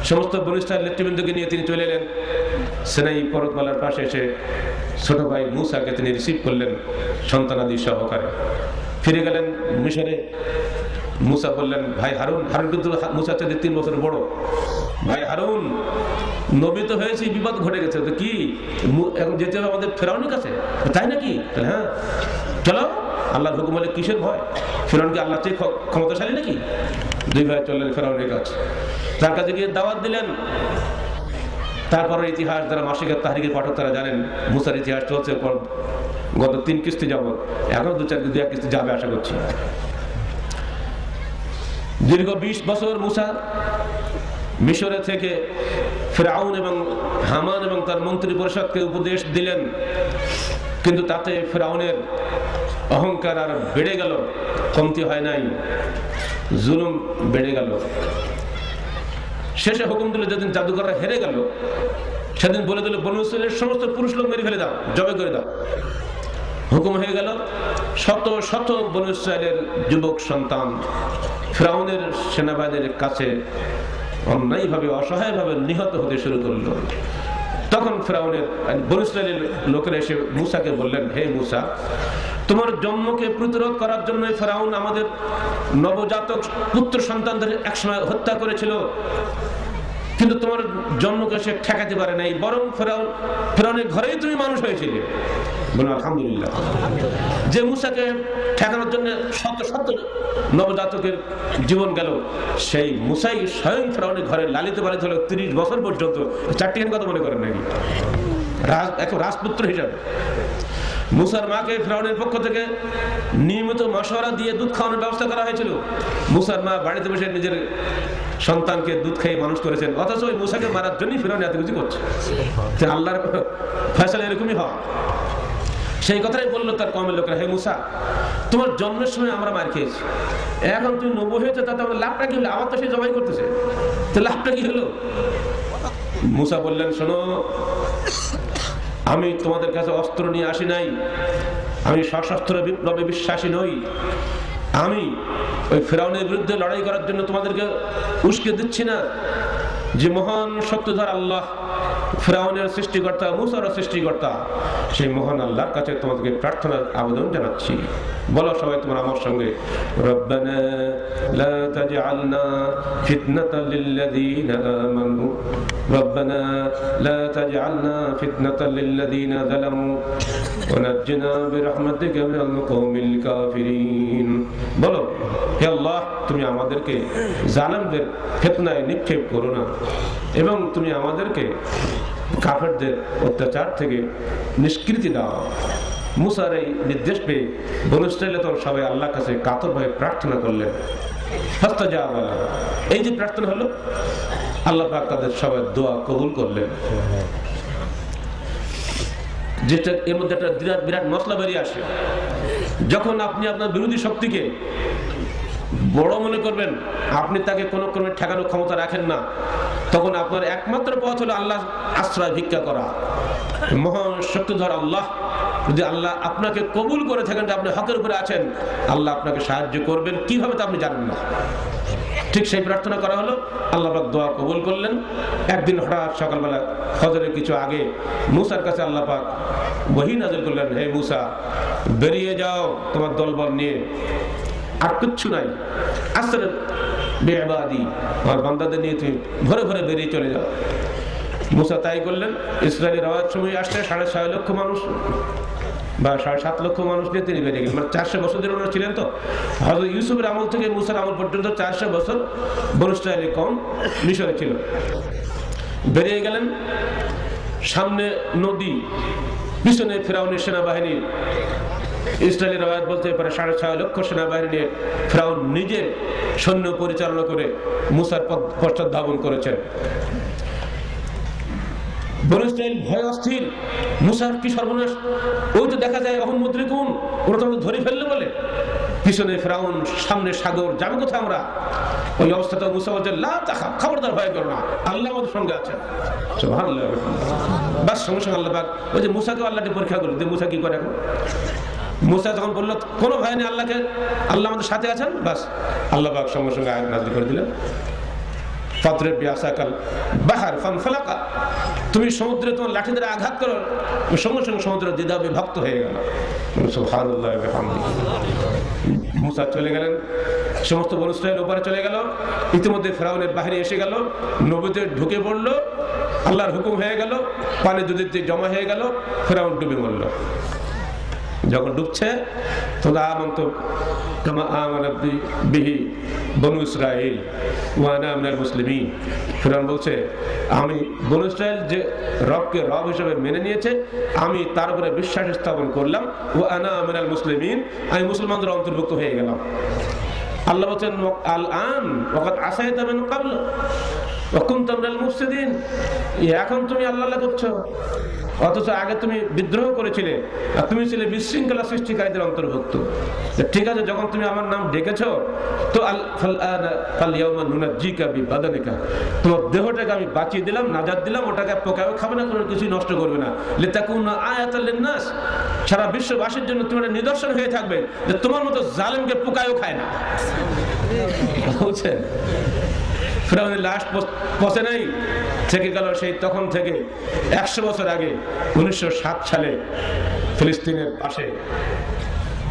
Speaker 1: সমস্ত বনী ইসরাঈলের নেতৃবৃন্দকে নিয়ে তিনি চলে এলেন সিনাই পর্বতমালার পাশে এসে ছোট ভাই মুসাকে তিনি রিসিভ করলেন সন্তানাদি সহকারে। ফিরে গেলেন মিশরে। মুসা বললেন ভাই হারুন, হারুন কিন্তু মুসার চেয়ে 3 বছর বড়, ভাই হারুন নবী তো হয়েছে, বিপদ ঘটে গেছে, তো কি এখন যেতে হবে আমাদের ফেরাউনের কাছে, তাই নাকি? হ্যাঁ চলো, আল্লাহর হুকুম হলে কিসের ভয়? ফেরাউন কি আল্লাহর চেয়ে ক্ষমতাশালী নাকি? দুই ভাই চললেন ফেরাউনের কাছে, তার কাছে গিয়ে দাওয়াত দিলেন। তারপরের ইতিহাস যারা মাসিকের তাহরিকের পাঠক তারা জানেন, মুসার ইতিহাস চলছে গত 3 কিস্তি যাবত, এখন 2-1 কিস্তি যাবে আশা করছি। দীর্ঘ 20 বছর মুসা মিশরে থেকে ফিরআউন এবং হামান এবং তার মন্ত্রী পরিষদকে উপদেশ দিলেন, কিন্তু তাতে ফিরআউনের অহংকার আর বেড়ে গেল, কমতি হয় নাই, জুলুম বেড়ে গেল। শেষে হুকুম দিল যেদিন জাদুকররা হেরে গেল সেদিন বলে দিল বনু ইসরাঈলের সমস্ত পুরুষ লোক মেরে ফেলে দাও, জবে করে দাও। হুকুম হয়ে গেল, শত শত বনু ইসরাঈলের যুবক সন্তান ফিরআউনের সেনাবাহিনীর কাছে অন্যায়ভাবে অসহায়ভাবে নিহত হতে শুরু করলো। তখন ফিরআউনের বনু ইসরাঈলের লোকেরা এসে মুসাকে বললেন, হে মুসা, তোমার জন্মকে প্রতিরোধ করার জন্য ফিরআউন আমাদের নবজাতক পুত্র সন্তানদের একসময় হত্যা করেছিল, কিন্তু তোমার জন্মকে সে ঠেকাতে পারে নাই, বরং ফিরআউনের ঘরেই তুমি মানুষ হয়েছিলে। বলুন আলহামদুলিল্লাহ। যে মুসাকে ঠেকানোর জন্য শত শত নবজাতকের জীবন গেল, সেই মুসাই স্বয়ং ফিরআউনের ঘরে লালিত পালিত হলো 30 বছর পর্যন্ত। চারটিখানি কথা মনে করেন নাকি? এখন রাজপুত্র হিসাবে মুসার মাকে ফিরআউনের পক্ষ থেকে নিয়মিত মাশওয়ারা দিয়ে দুধ খাওয়ানোর ব্যবস্থা করা হয়েছিল। মুসার মা বাড়িতে বসে নিজের সন্তানকে দুধ খেয়ে মানুষ করেছেন, অথচ ওই মুসাকে মারার জন্যই ফিরআউন এত কিছু করছে। আল্লাহর ফয়সালা এরকমই হয়। সেই কথাই বললো তার কওমের লোকেরা, হে মুসা, তোমার জন্মের সময় আমরা মার খেয়েছি, এখন তুমি নবী হয়েছে, তাতে আমার লাভটা কি হলো? আবার তো সে জবাই করতেছে, তো লাভটা কি হলো? মুসা বললেন, শোনো, আমি তোমাদের কাছে অস্ত্র নিয়ে আসি নাই, আমি সশস্ত্র বিপ্লবে বিশ্বাসী নই, আমি ওই ফিরআউনের বিরুদ্ধে লড়াই করার জন্য তোমাদেরকে উস্কে দিচ্ছি না। যে মহান সত্যধর আল্লাহ, ফিরআউনের সৃষ্টিকর্তা, মুসার সৃষ্টিকর্তা, সেই মহান আল্লাহর কাছে তোমাদেরকে প্রার্থনার আবেদন জানাচ্ছি। বলো সবাই তোমরা আমার সঙ্গে, রব্বানা লা তাজআলনা ফিতনাতাল লিল্লাযীনা আমানু ربنا لا تجعلنا فتنة للذين ظلموا ونجنا برحمتك من القوم الكافرين বলো হে আল্লাহ তুমি আমাদেরকে জালেমদের ফিতনায় নিক্ষেপ করো না এবং তুমি আমাদেরকে কাফেরদের অত্যাচার থেকে নিষ্কৃতি দাও। মুসার এই নির্দেশ পেয়ে বনু ইসরাঈল তখন সবাই আল্লাহর কাছে কাতরভাবে প্রার্থনা করলেন। এই যে প্রার্থনা হলো, আল্লাহ পাক তাদের সবাই দোয়া কবুল করলেন। যেটা এর মধ্যে একটা বিরাট মশলা বেরিয়ে আসে, যখন আপনি আপনার বিরোধী শক্তিকে বড় মনে করবেন, আপনি তাকে কোনো ক্রমে ঠেকানোর ক্ষমতা রাখেন না, তখন আপনার একমাত্র পথ হলো আল্লাহ আশ্রয় ভিক্ষা করা। মহান শক্তিধর আল্লাহ যদি আল্লাহ আপনাকে কবুল করে থাকেন, আপনি হকের উপরে আছেন, আল্লাহ আপনাকে সাহায্য করবেন কিভাবে তা আপনি জানেন না। ঠিক সেই প্রার্থনা করা হলো, আল্লাহ পাক দোয়া কবুল করলেন। একদিন হঠাৎ সকালবেলা ফজরের কিছু আগে মুসার কাছে আল্লাহ পাক ওহী নাযিল করলেন, হে মুসা বেরিয়ে যাও তোমার দলবল নিয়ে, আর কিচ্ছু নাই, আসরের বেঈবাদি আর বান্দাদের নিয়ে তুমি ভরে ভরে বেরিয়ে চলে যাও। মুসা তাই করলেন। ইসরায়েলের রাওয়াত সময় আসছে 6.5 লক্ষ মানুষ বা 7.5 লক্ষ মানুষ নিয়ে তিনি বেরিয়ে গেলেন। মানে 400 বছর ধরে ওনারা ছিলেন। তো হযরত ইউসুফের আমল থেকে মুসার আমল পর্যন্ত 400 বছর বনু ইসরাঈলের কওম মিশরে ছিল। বেরিয়ে গেলেন, সামনে নদী, পিছনে ফিরআউনের সেনাবাহিনী। ইসরায়েলের রাওয়াত বলতে পারে 6.5 লক্ষ সেনাবাহিনী নিয়ে ফিরআউন নিজে সৈন্য পরিচালনা করে মুসার পশ্চাৎ ধাবন করেছেন। বনু ইসরাঈল ভয় অস্থির, মুসার কি সর্বনাশ, ওই তো দেখা যায় অহম মুদ্রিকুন, ওরা তো ধরে ফেললে বলে। পিছনে ফিরআউন, সামনে সাগর, যাবে কোথায় আমরা? ওই অবস্থাতে মুসা বলছে লা তাখাফ, খবরদার ভয় করো না, আল্লাহ আমাদের সঙ্গে আছেন। সুবহানাল্লাহ। বাস সঙ্গে সঙ্গে আল্লাহ পাক ওই যে মুসাকে আল্লাহকে পরীক্ষা করলো যে মুসা কি করে এখন। মুসা যখন বলল কোনো ভয় নেই, আল্লাহ আমাদের সাথে আছেন, বাস আল্লাহ পাক সঙ্গে সঙ্গে আয়াত নাযিল করে দিলেন, ফাদরিব বিআসাকাল বাহর ফানফালাকা, তুমি সমুদ্রে তোমার লাঠি দ্বারা আঘাত করো, সঙ্গে সঙ্গে সমুদ্র দ্বিধা বিভক্ত হয়ে গেল। সুবহানাল্লাহ ওয়া বিহামদিহি। মুসা চলে গেলেন, সমস্ত বনু ইসরাঈল ওপারে চলে গেল। ইতিমধ্যে ফিরআউনের বাহিনী এসে গেল, নবীতে ঢুকে পড়লো, আল্লাহর হুকুম হয়ে গেল, পানি দুদিতে জমা হয়ে গেল, ফিরআউন ডুবে মরল। যখন ডুবছে তোমরা আমন্ত কামা আমানা বিহি বনু ইসরাঈল ওয়া আনা মিনাল মুসলিমিন। ফিরআউন বলছে আমি বনু ইসরাঈল যে রবকে রব হিসেবে মেনে নিয়েছে, আমি তার উপরে বিশ্বাস স্থাপন করলাম, ওয়া আনা মিনাল মুসলিমিন, আমি মুসলমানদের অন্তর্ভুক্ত হয়ে গেলাম। আল্লাহ বলেন আল আন ওয়াকাদ আসাইতা মিন ক্বাবল ওয়া কুনতা মিনাল মুফসিদিন, এখন তুমি আল্লাহ করছো, অথচ আগে তুমি বিদ্রোহ করেছিলে আর তুমি ছিলে বিশৃঙ্খলা সৃষ্টিকারীদের অন্তর্ভুক্ত। ঠিক আছে, যখন তুমি আমার নাম ডেকেছো তো তোমার দেহটাকে আমি বাঁচিয়ে দিলাম, নাজাত দিলাম, ওটাকে পোকাও খাবে না, কোনো কিছুই নষ্ট করবে না। লিতাকুনা আয়াতাল লিন্নাস, সারা বিশ্ববাসীর জন্য তোমার নিদর্শন হয়ে থাকবে যে তোমার মতো জালেমকে পোকাও খায় না। বুঝছেন? ফিরআউনের লাশ পচে নাই, থেকে গেল সেই তখন থেকে 100 বছর আগে 1907 সালে ফিলিস্তিনের পাশে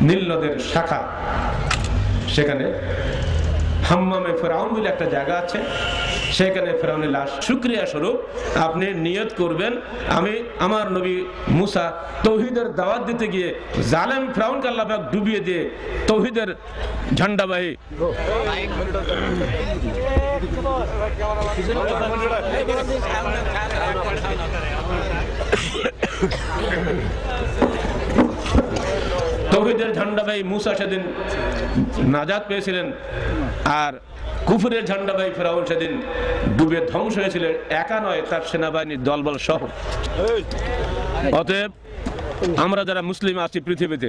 Speaker 1: নীল নদের শাখা, সেখানে হাম্মামে ফিরআউন বলে একটা জায়গা আছে, সেখানে ফিরআউনের লাশ শুকরিয়া স্বরূপ আপনি নিয়ত করবেন, আমি আমার নবী মুসা তৌহিদের দাওয়াত দিতে গিয়ে জালেম ফিরআউনকে আল্লাহ পাক ডুবিয়ে দিয়ে তৌহিদের ঝান্ডাবাহী তৌহিদের ঝান্ডাবাহী মুসা সেদিন নাজাত পেয়েছিলেন, আর কুফরের ঝান্ডাবাহী ফিরআউন সেদিন ডুবে ধ্বংস হয়েছিল, একা নয়, তার সেনাবাহিনীর দলবল সহ। অতএব আমরা যারা মুসলিম আছি পৃথিবীতে,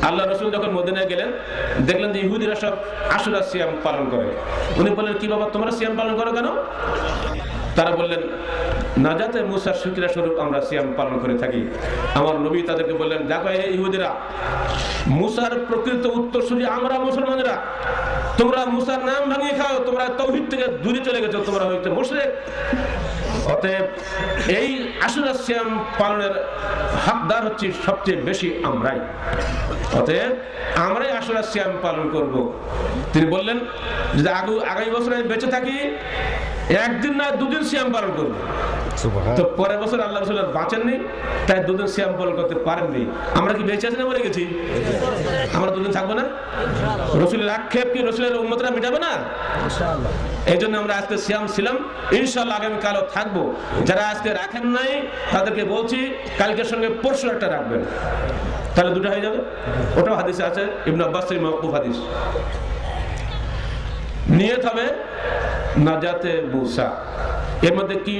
Speaker 1: আল্লাহ রাসূল যখন মদিনায় গেলেন দেখলেন যে ইহুদিরা সব আশুরা সিয়াম পালন করে। উনি বললেন কি বাবা তোমরা সিয়াম পালন করো কেন? তারা বললেন নাজাতে মুসার শুকরিয়া স্বরূপ আমরা সিয়াম পালন করে থাকি। আমার নবী তাদেরকে বললেন দেখো হে ইহুদিরা, মুসার প্রকৃত উত্তরসূরি আমরা মুসলমানেরা, তোমরা মুসার নাম ভাঙিয়ে খাও, তোমার তোমরা তাওহীদ থেকে দূরে চলে গেছো, তোমরা হইতে মুশরিক। অতএব এই আশুরা সিয়াম পালনের হকদার হচ্ছে সবচেয়ে বেশি আমরাই। অতএব আমরাই আশুরা সিয়াম পালন করব। তিনি বললেন যদি আগামী বছর আমি বেঁচে থাকি একদিন না দুদিন সিয়াম পালন করব। তো পরের বছর আল্লাহ রাসূল বাঁচেননি, তাই দুদিন সিয়াম পালন করতে পারেননি। আমরা কি বেঁচে আছি না মরে গেছি? আমরা দুদিন থাকবো না? রাসূলের আক্ষেপ কি রাসূলের উম্মতরা মেটাবে না? ইনশাআল্লাহ। এই জন্য আমরা আজকে সিয়াম ছিলাম, ইনশাআল্লাহ আগামীকালও থাকবো। যারা আজকে রাখেন নাই তাদেরকে বলছি কালকের সঙ্গে পরশু একটা রাখবেন, তাহলে দুটো হয়ে যাবে। ওটাও হাদিসে আছে, ইবনে আব্বাসের মাওকুফ হাদিস। নিয়ত হবে নাজাতে মুসা। এর মধ্যে কি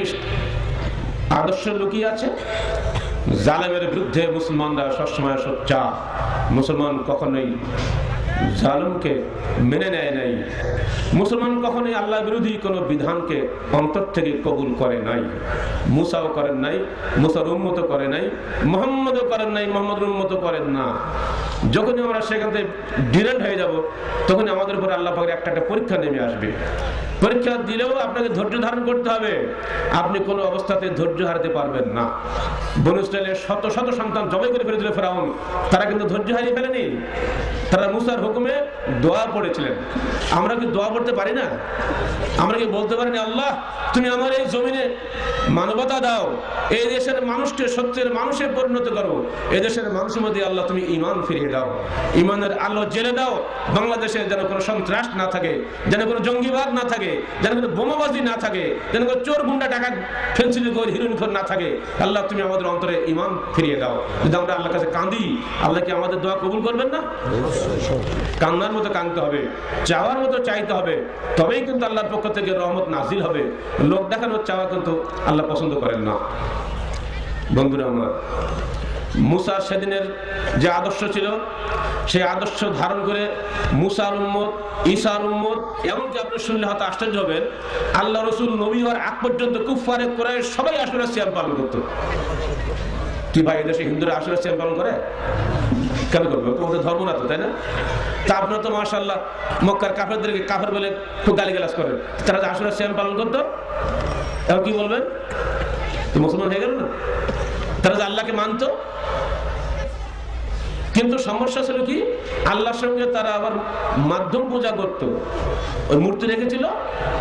Speaker 1: আদর্শ লুকিয়ে আছে? জালেমের বিরুদ্ধে মুসলমানরা সবসময় সোচ্চার। মুসলমান কখনোই জালেমকে মেনে নেয় নাই। মুসলমান কখনোই আল্লাহ বিরোধী কোনো বিধানকে অন্তর থেকে কবুল করে নাই। মুসাও করেন নাই, মুসার উম্মত করে নাই, মুহাম্মদও করেন নাই, মুহাম্মদের উম্মত করেন না। যখনই আমরা সেখান থেকে ডিরেক্ট হয়ে যাব, তখনই আমাদের উপর আল্লাহ পাকের একটা একটা পরীক্ষা নেমে আসবে। পরীক্ষা দিলেও আপনাকে ধৈর্য ধারণ করতে হবে। আপনি কোনো অবস্থাতে ধৈর্য হারাতে পারবেন না। বনু ইসরাইলের শত শত সন্তান জবাই করে ফেলেছিল ফেরাউন, তারা কিন্তু ধৈর্য হারিয়ে ফেলেনি। তারা মুসার হুকুমে দোয়া পড়েছিলেন। আমরা কি দোয়া পড়তে পারি না? আমরা কি বলতে পারি না আল্লাহ তুমি আমার এই জমিনে মানবতা দাও, এই দেশের মানুষকে সত্যের মানুষে পরিণত করো, এই দেশের মানুষের মধ্যে আল্লাহ তুমি ঈমান ফিরিয়ে দাও, ঈমানের আলো জ্বেলে দাও। বাংলাদেশে যেন কোনো সন্ত্রাস না থাকে, যেন কোনো জঙ্গিবাদ না থাকে, যেন কোনো বোমাবাজি না থাকে, যেন কোনো চোর গুন্ডা টাকা ফেন্সিলি করে হিরোইন না থাকে। আল্লাহ তুমি আমাদের অন্তরে ঈমান ফিরিয়ে দাও। যদি আমরা আল্লাহর কাছে কাঁদি, আল্লাহ কি আমাদের দোয়া কবুল করবেন না? কান্নার মতো কাঁদতে হবে, চাওয়ার মতো চাইতে হবে, তবেই কিন্তু আল্লাহর পক্ষ থেকে রহমত নাজিল হবে। লোক দেখানোর চাওয়া কিন্তু আল্লাহ পছন্দ করেন না। বন্ধুরা আমার, মুসার সেদিনের যে আদর্শ ছিল, সেই আদর্শ ধারণ করে মুসার উম্মত, ঈসার উম্মত, এমনকি আপনি শুনলে হয়তো আশ্চর্য হবেন, আল্লাহ রাসূল নবী হওয়ার আগ পর্যন্ত কুফফারে কুরাইশ সবাই আশুরা সিয়াম পালন করত। কি ভাই, এদেশে হিন্দুরা আশুরা সিয়াম পালন করে? কেন করবে? তোমাদের ধর্ম না তো, তাই না? তা আপনারা তো মাশাআল্লাহ মক্কার কাফেরদেরকে কাফের বলে খুব গালিগালাজ করেন। তারা যে আশুরা সিয়াম পালন করতো, এখন কি বলবেন? তো মুসলমান হয়ে গেল না? তারা যে আল্লাহকে মানত, কিন্তু সমস্যা ছিল কি, আল্লাহর সঙ্গে তারা আবার মাধ্যম পূজা করত। ওই মূর্তি রেখেছিল,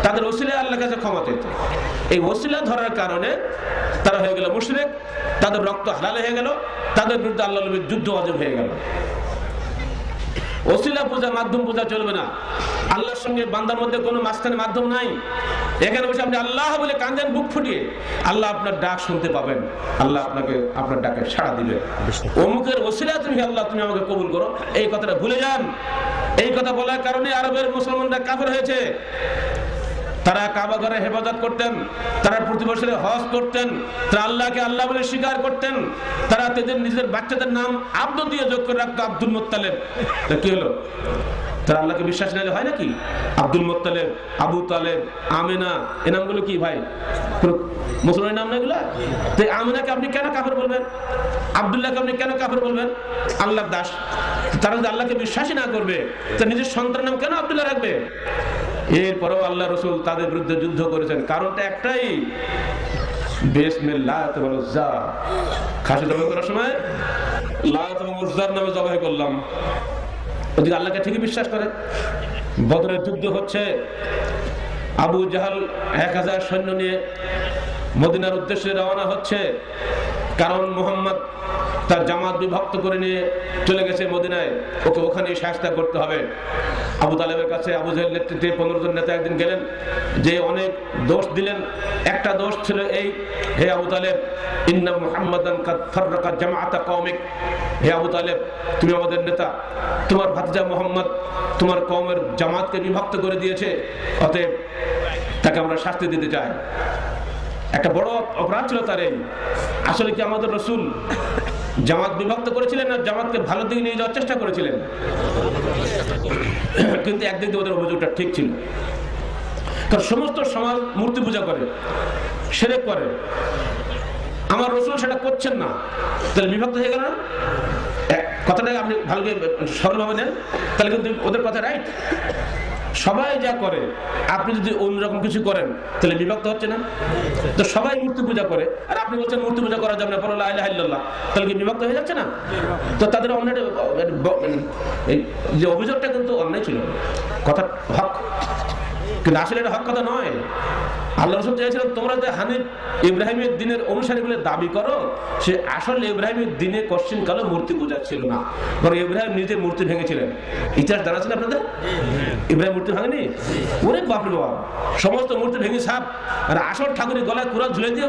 Speaker 1: তাদের ওসিলায় আল্লাহর কাছে ক্ষমা পেত। এই ওসিলা ধরার কারণে তারা হয়ে গেল মুশরিক, তাদের রক্ত হালাল হয়ে গেল, তাদের বিরুদ্ধে আল্লাহর নবীর যুদ্ধ ওয়াজিব হয়ে গেল। ওসিলা পূজা, মাধ্যম পূজা চলবে না। আল্লাহর সঙ্গে বান্দার মধ্যে কোনো মাঝখানে মাধ্যম নাই। এখানে বসে আপনি আল্লাহ বলে কাঁদেন বুক ফুটিয়ে, আল্লাহ আপনার ডাক শুনতে পাবেন, আল্লাহ আপনাকে আপনার ডাকে সাড়া দিবে। অমুকের ওসিলা তুমি আল্লাহ তুমি আমাকে কবুল করো, এই কথাটা ভুলে যান। এই কথা বলার কারণে আরবের মুসলমানরা কাফের হয়েছে। তারা কাবা ঘরে হেফাজত করতেন, তারা প্রতি বছরে হজ করতেন, তারা আল্লাহকে আল্লাহ বলে স্বীকার করতেন, তারা তাদের নিজের বাচ্চাদের নাম আব্দ দিয়ে যোগ করে রাখতো, আব্দুল মুত্তালিব। কি হলো? তারা আল্লাহকে বিশ্বাস নিলে হয় নাকি? আব্দুল মুত্তালিব, আবু তালেব, আমেনা, এ নামগুলো কি ভাই মুসলমানের নাম না এগুলা? তো আমেনাকে আপনি কেন কাফের বলবেন? আব্দুল্লাহকে আপনি কেন কাফের বলবেন? আল্লাহর দাস। তারা যদি আল্লাহকে বিশ্বাসই না করবে, তা নিজের সন্তানের নাম কেন আব্দুল্লাহ রাখবে? এরপরেও আল্লাহ রাসূল তাদের বিরুদ্ধে যুদ্ধ করেছেন। কারণটা একটাই, বিসমিল্লাহ ওয়াল-উজ্জা। খাসি জবাই করার সময় লাত এবং উজ্জার নামে জবাই করলাম। ওদিকে আল্লাহকে ঠিকই বিশ্বাস করে। বদরের যুদ্ধ হচ্ছে, আবু জাহাল 1000 সৈন্য নিয়ে মদিনার উদ্দেশ্যে রওনা হচ্ছে, কারণ মুহাম্মদ তার জামাত বিভক্ত করে নিয়ে চলে গেছে মদিনায়, ওকে ওখানে শায়েস্তা করতে হবে। আবু তালেবের কাছে আবু জাহেল নেতৃত্বে 15 জন নেতা একদিন গেলেন, যে অনেক দোষ দিলেন। একটা দোষ ছিল এই, হে আবু তালেব, ইন্না মুহাম্মাদান কাদ ফাররাকা জামাআতা কওমিক, হে আবু তালেব তুমি আমাদের নেতা, তোমার ভাতিজা মুহাম্মদ তোমার কওমের জামাতকে বিভক্ত করে দিয়েছে, অতএব তাকে আমরা শাস্তি দিতে চাই। একটা বড় অপরাধ ছিল তার এই। আসলে কি আমাদের রাসূল জামাত বিভক্ত করেছিলেন না জামাতকে ভালো দিকে নিয়ে যাওয়ার চেষ্টা করেছিলেন? কিন্তু একদিক দিয়ে ওদের অভিযোগটা ঠিক ছিল, কারণ সমস্ত সমাজ মূর্তি পূজা করে, শিরক করে। আমার রাসূল সেটা করছেন না, তাহলে বিভক্ত হয়ে গেল না? কথাটা আপনি ভালো সরলভাবে নেন, তাহলে কিন্তু ওদের কথা রাইট। সবাই যা করে আপনি যদি অন্যরকম কিছু করেন তাহলে বিভক্ত হচ্ছে না? তো সবাই মূর্তি পূজা করে আর আপনি বলছেন মূর্তি পূজা করা যাবে না, পরে লা ইলাহা ইল্লাল্লাহ, তাহলে কি বিভক্ত হয়ে যাচ্ছে না? তো তাদের অন্যায় যে অভিযোগটা কিন্তু অন্যায় ছিল, কথা হক, কিন্তু আসলে এটা হক কথা নয়। আল্লাহ রাসূল চেয়েছিলেন তোমরা যে হানিফ ইব্রাহিমের দিনের অনুসারী বলে দাবি করো, সে আসলে ইব্রাহিমের দিনে কোশ্চিন কালো মূর্তি পূজা ছিল না, বরং ইব্রাহিম নিজে মূর্তি ভেঙেছিলেন। ইতিহাস জানা ছিল আপনাদের? ইব্রাহিম মূর্তি ভাঙেনি? ওরে বাপরে বাপ, সমস্ত মূর্তি ভেঙে সাপ, আর আসল ঠাকুরের গলায় কুরআন ঝুলে দিয়ে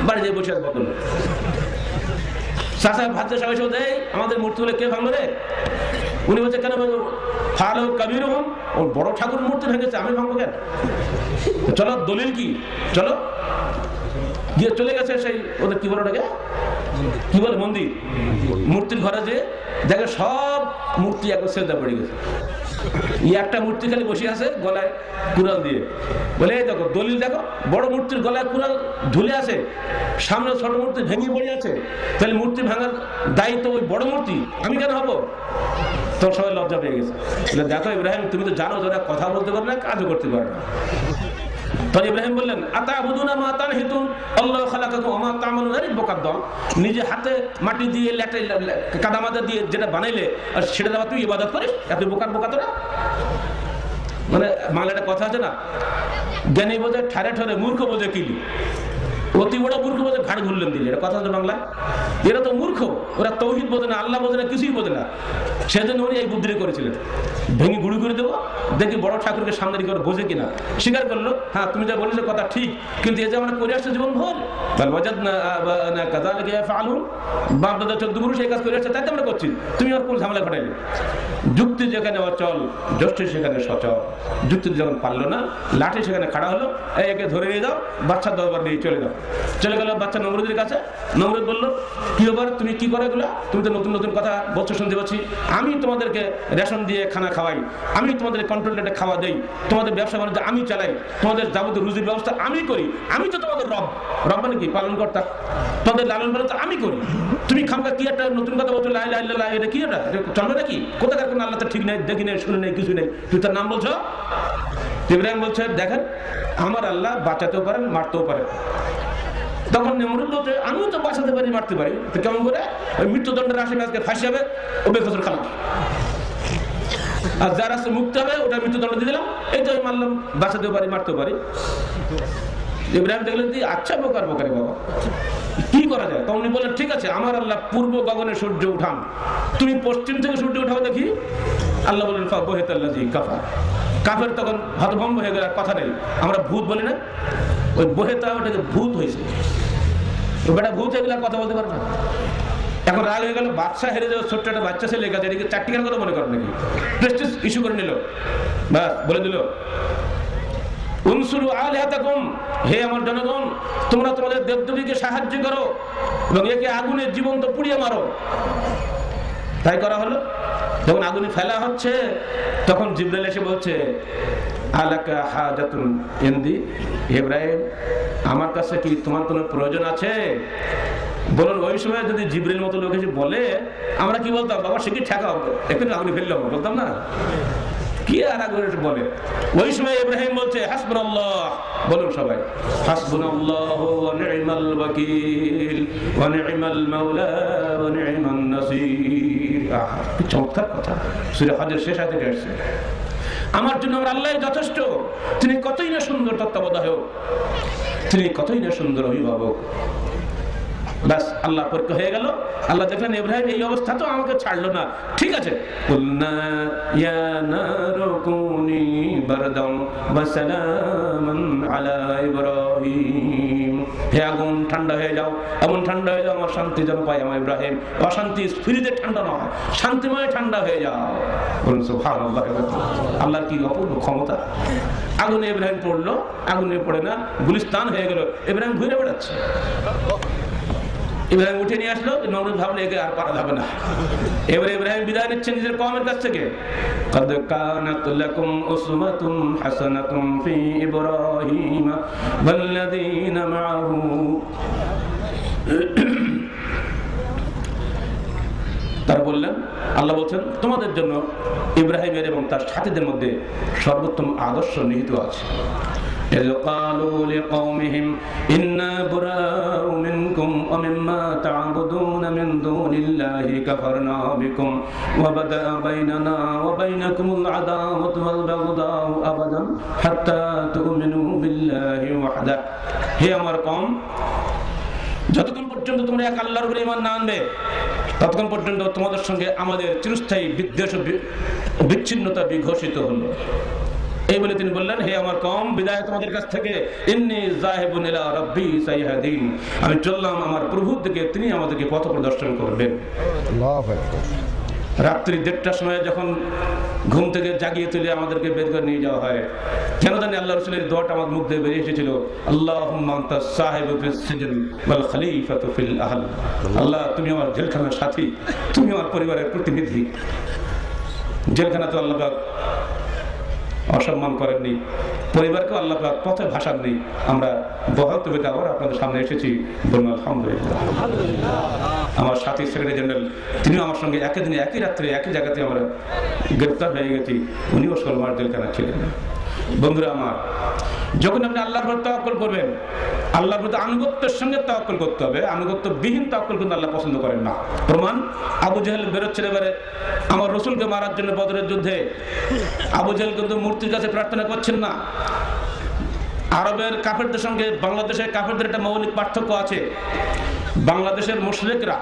Speaker 1: বাড়ি যেয়ে বসে আসবো। চাচা ভাত সবাই সব দেয়, আমাদের মূর্তিগুলো কে ভাঙলো রে? উনি বলছে কেন ভাঙবো? ফাল কবির ওর বড় ঠাকুর মূর্তি ভেঙেছে, আমি ভাঙবো কেন? চলো দলিল কি, চলো গিয়ে চলে গেছে সেই ওদের কি বলে ওটাকে, কি বলে মন্দির, মূর্তির ঘরে যে দেখে সব মূর্তি একবার সেজদা পড়ে গেছে, একটা মূর্তি খালি বসে আছে গলায় কুড়াল দিয়ে, বলে এই দেখো দলিল দেখো, বড় মূর্তির গলায় কুড়াল ঝুলে আছে, সামনে ছোট মূর্তি ভেঙে পড়ে আছে, তাহলে মূর্তি ভাঙার দায়িত্ব ওই বড় মূর্তি, আমি কেন হবো? তোর সবাই লজ্জা পেয়ে গেছে। দেখো ইব্রাহিম, তুমি তো জানো যারা কথা বলতে পারে না, কাজও করতে পারে না। তখন ইব্রাহিম বললেন আতাবুদুনা মা তানহিতুন আল্লাহু খালাকাকুম ওয়া মা তা'মালুন, আরে বোকার দল, নিজে হাতে মাটি দিয়ে কাদামাদা দিয়ে যেটা বানাইলে আর সেটা দেওয়া তুই ইবাদত করিস, এত বোকার বোকা তোরা। মানে বাংলা একটা কথা আছে না, জ্ঞানী বোঝে ঠারে ঠারে, মূর্খ বোঝে কিলি, অতি বড় মূর্খ বোঝে ঘাড় ঘুরলেন দিলে, এটা কথা আছে বাংলায়। এরা তো মূর্খ, ওরা তৌহিদ বোঝে না, আল্লাহ বোঝে না, কিছুই বোঝে না। সেজন্য উনি এই বুদ্ধি করেছিলেন, ভেঙে গুড়ি করে দেবো, দেখি বড় ঠাকুরকে সামনে রেখে বোঝে কিনা। স্বীকার করলো, হ্যাঁ তুমি যা বলেছো কথা ঠিক, কিন্তু এই যে আমরা করে আসছে জীবন ভর, বাপ দাদা 14 পুরুষ এই কাজ করে আসছে, তাই তো আমরা করছি, তুমি আর কোন ঝামেলা ঘটাইলে? যুক্তি যেখানে অচল, যষ্টি সেখানে সচল। যুক্তি যখন পারলো না, লাঠি সেখানে খাড়া হলো, একে ধরে নিয়ে যাও, বাচ্চার দরবার নিয়ে চলে যাও। চলে গেল বাচ্চা নমরুদের কাছে। নমরুদ বললো কি ব্যাপার, তুমি কি করে এগুলা? তুমি তো নতুন নতুন কথা বলছো, শুনতে পাচ্ছি। আমি তোমাদেরকে রেশন দিয়ে খানা খাওয়াই, আমি তোমাদের কন্ট্রোল রেটে খাওয়া দেই, তোমাদের ব্যবসা বাণিজ্য আমি চালাই, তোমাদের যাবতীয় রুজির ব্যবস্থা আমি করি, আমি তো তোমাদের রব। রব মানে কি? পালন কর্তা। তোমাদের লালন পালন আমি করি। তুমি খামকা কি একটা নতুন কথা বলছো, লা ইলাহা ইল্লাল্লাহ, এটা কি? এটা চলবে নাকি? কোথাকার কোনো আল্লাহ তো ঠিক নেই, দেখি নেই, শুনে নেই, কিছু নেই, তুই তার নাম বলছো? ইব্রাহিম বলছে দেখেন, আমার আল্লাহ বাঁচাতেও পারেন, মারতেও পারেন। তখন নমরুদ বলছে আমিও তো বাঁচাতে পারি, মারতে পারি, তো কেমন করে? ওই মৃত্যুদণ্ডের আসামি আজকে ফাঁসি হবে, ও বেকসুর খালাস, আর যার আছে মুক্ত হবে ওটা মৃত্যুদণ্ড দিয়ে দিলাম, এই তো আমি মারলাম, বাঁচাতেও পারি, মারতেও পারি। ইব্রাহিম দেখলেন তুই আচ্ছা বোকার বোকারে বাবা, কি করা যায়? তখন উনি বললেন ঠিক আছে, আমার আল্লাহ পূর্ব গগনে সূর্য উঠান, তুমি পশ্চিম থেকে সূর্য উঠাও দেখি। আল্লাহ বলেন ফাবহিতাল্লাযী কাফার। কাফের তখন হতভম্ব হয়ে গেল, কথা নেই। আমরা ভূত বলি না, ওই বহেতা ওটাকে ভূত হয়েছে, বেটা ভূত হয়ে গেলে কথা বলতে পারে না। এখন রাগ হয়ে গেল, বাচ্চা হেরে যাওয়া, ছোট্ট একটা বাচ্চা ছেলে গেছে, এদিকে চারটিখার কথা মনে করেন নাকি? প্রেস্টিজ ইস্যু করে নিল, বাস বলে দিল উনসুরু আলিহাতাকুম, হে আমার জনগণ, তোমরা তোমাদের দেবদেবীকে সাহায্য করো এবং একে আগুনের জীবন্ত পুড়িয়ে মারো। তাই করা হলো। যখন আগুনে ফেলা হচ্ছে তখন জিবরাইল এসে বলছে আলাকা হাজাতুন ইনদি, ইব্রাহিম আমার কাছে কি তোমার কোনো প্রয়োজন আছে? বলুন ওই সময় যদি জিবরাইল মতো লোক এসে বলে আমরা কি বলতাম? বাবা সে কি ঠেকা এখানে আগুনে ফেললাম, বলতাম না? কি আর আগুনে বলে? ওই সময় ইব্রাহিম বলছে হাসবুনাল্লাহ, বলুন সবাই হাসবুনাল্লাহু ওয়া নি'মাল ওয়াকিল ওয়া নি'মাল মাওলা ওয়া নি'মান নাসির। কি চমৎকার কথা, সূরা হজের শেষ আয়াতে আসছে। আমার জন্য আমার আল্লাহই যথেষ্ট, তিনি কতই না সুন্দর তত্ত্বাবধায়ক, তিনি কতই না সুন্দর অভিভাবক। বাস আল্লাহ পরীক্ষা হয়ে গেল। আল্লাহ দেখলেন ইব্রাহিম এই অবস্থা তো আমাকে ছাড়লো না, ঠিক আছে, কুলনা ইয়া নারু কুনি বারদান ওয়া সালামান আলা ইব্রাহিম, হে আগুন ঠান্ডা হয়ে যাও, এমন ঠান্ডা হয়ে যাও আমার শান্তি যেন পাই আমার ইব্রাহিম। অশান্তি ফ্রিজে ঠান্ডা নয়, শান্তিময় ঠান্ডা হয়ে যাও। বলুন সুবহানাল্লাহ। আল্লাহর কি অপূর্ব ক্ষমতা। আগুনে ইব্রাহিম পড়লো, আগুনে পড়ে না গুলিস্তান হয়ে গেল, ইব্রাহিম ঘুরে বেড়াচ্ছে। ইব্রাহিম উঠে নিয়ে আসলো, নমরুদ ভাবলো একে আর পারা যাবে না। এবারে ইব্রাহিম বিদায় নিচ্ছেন নিজের কওমের কাছ থেকে। قد كانت لكم أسوة حسنة في إبراهيم والذين معه তারা বললেন, আল্লাহ বলছেন তোমাদের জন্য ইব্রাহিমের এবং তার সাথীদের মধ্যে সর্বোত্তম আদর্শ নিহিত আছে। إذ قالوا لقومهم إنا براء منكم ومما تعبدون من دون الله كفرنا بكم وبدأ بيننا وبينكم العداوة والبغضاء أبدا حتى تؤمنوا بالله وحده। হে আমার কওম, যতক্ষণ পর্যন্ত তোমরা এক আল্লাহর উপরে ঈমান না আনবে ততক্ষণ পর্যন্ত তোমাদের সঙ্গে আমাদের চিরস্থায়ী বিদ্বেষ ও বিচ্ছিন্নতা বিঘোষিত হলো। এই বলে তিনি বললেন, হে আমার কওম, বিদায় তোমাদের কাছ থেকে, ইন্নী যাহিবুন ইলা রাব্বি সাইয়াহদিন, আমি চললাম আমার প্রভুর দিকে, তিনি আমাদেরকে পথ প্রদর্শন করবেন। আল্লাহু আকবার। রাত্রি 1:30টার সময় যখন ঘুম থেকে জাগিয়ে তুলে আমাদেরকে বের করে নিয়ে যাওয়া হয়, কেন জানি আল্লাহ রাসূলের দোয়াটা আমার মুখ দিয়ে বেরিয়ে এসেছিল, আল্লাহুম্মা আনতাস সাহিবু ফিস সিজন ওয়াল খলিফাতু ফিল আহল। আল্লাহ, তুমি আমার জেলখানার সাথী, তুমি আমার পরিবারের প্রতিনিধি। জেলখানা তো আল্লাহ পাক অসম্মান করেননি, পরিবারকে আল্লাহ পাক পথে ভাসাননি। আমরা বহাল তবে আবার আপনাদের সামনে এসেছি, বলুন আলহামদুলিল্লাহ। আমার সাথী সেক্রেটারি জেনারেল, তিনিও আমার সঙ্গে একই দিনে একই রাত্রে একই জায়গাতে আমরা গ্রেফতার হয়ে গেছি, উনিও 16 মাস জেলখানা ছিলেন। বন্ধুরা আমার, যখন আপনি আল্লাহর উপর তাওয়াক্কুল করবেন, আল্লাহর প্রতি আনুগত্যের সঙ্গে তাওয়াক্কুল করতে হবে। আনুগত্যবিহীন তাওয়াক্কুল কিন্তু আল্লাহ পছন্দ করেন না। প্রমাণ, আবু জেহেল বেরোচ্ছিল এবারে আমার রসুলকে মারার জন্য বদরের যুদ্ধে। আবু জেহেল কিন্তু মূর্তির কাছে প্রার্থনা করছেন না। আরবের কাফেরদের সঙ্গে বাংলাদেশের কাফেরদের একটা মৌলিক পার্থক্য আছে। বাংলাদেশের মুশরিকরা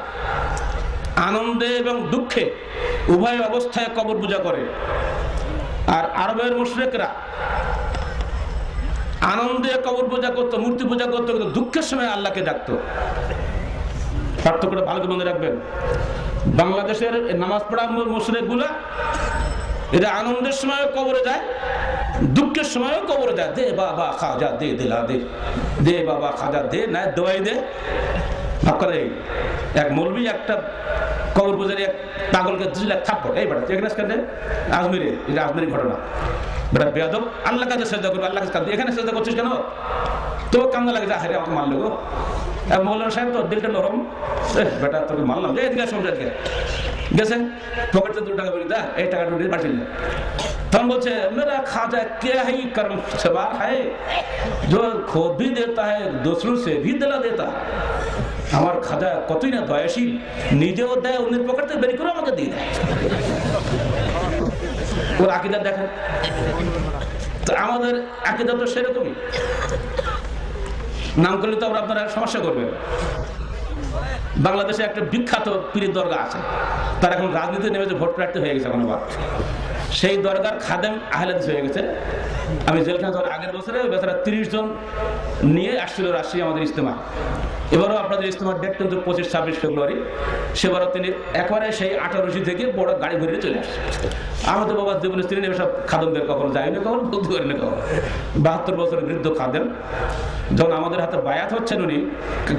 Speaker 1: আনন্দে এবং দুঃখে উভয় অবস্থায় কবর পূজা করে, আর আরবের মুশরিকরা আনন্দে কবর পূজা করতো, মূর্তি পূজা করতো, কিন্তু দুঃখের সময় আল্লাহকে ডাকতো। পার্থক্যটা ভালো করে মনে রাখবেন। বাংলাদেশের নামাজ পড়া মুশরিক গুলা এরা আনন্দের সময় কবরে যায়, দুঃখের সময়ও কবরে যায়। দে বাবা খাজা দে, দিলা দে, দে বাবা খাজা দে, না দোয়াই দে। এক মৌলবি একটা কবর পূজারি এক পাগলকে 2 লাখ থাপ্পড়, এই বেটা এখানে আজমিরে, এটা আজমিরি ঘটনা। বেটা বেয়াদব, আল্লাহ কাছে সেজদা করবে, আল্লাহ কাছে এখানে সেজদা করছিস কেন? তো কান্না লাগে, যা হারে আমাকে মারলো গো। মৌলানা সাহেব, তোর দিলটা নরম, বেটা তোকে মারলাম, যে এদিকে সমঝে গেছে পকেটে 2 টাকা বলি, দা এই টাকাটা দিয়ে পাঠিয়ে। তখন বলছে, মেরা খাজা क्या ही कर्म सवार है जो खुद भी देता है दूसरों से भी दिला देता है। আমার খাজা কতই না দয়াশীল, নিজেও দেয়, অন্যের পকেট থেকে বের করে আমাকে দিয়ে দেয়। ওর আকীদা দেখেন। তো আমাদের আকীদা তো সেরকমই। নাম করলে তো আপনারা সমস্যা করবেন। বাংলাদেশে একটা বিখ্যাত পীরের দরগা আছে, তার এখন রাজনীতি নেমেছে, ভোট প্রার্থী হয়ে গেছে এখন আবার। সেই দরগার খাদেম আহলে হাদিস হয়ে গেছে। আমি জেলখানা যাওয়ার আগের বছরে বেচারা 30 জন নিয়ে আসছিল রাজশাহী আমাদের ইজতেমা। এবারও আপনাদের ইজতেমার ডেট কিন্তু 25-26 ফেব্রুয়ারি। সেবারও তিনি একবারে সেই 18 থেকে বড় গাড়ি ভরে চলে আসছে। আমাদের বাবা জীবনে স্ত্রী নেবে সব খাদেমদের, কখনো যায়নি, কখনো বলতে পারি না, কখনো 72 বছরের বৃদ্ধ খাদেম। যখন আমাদের হাতে বায়াত হচ্ছেন, উনি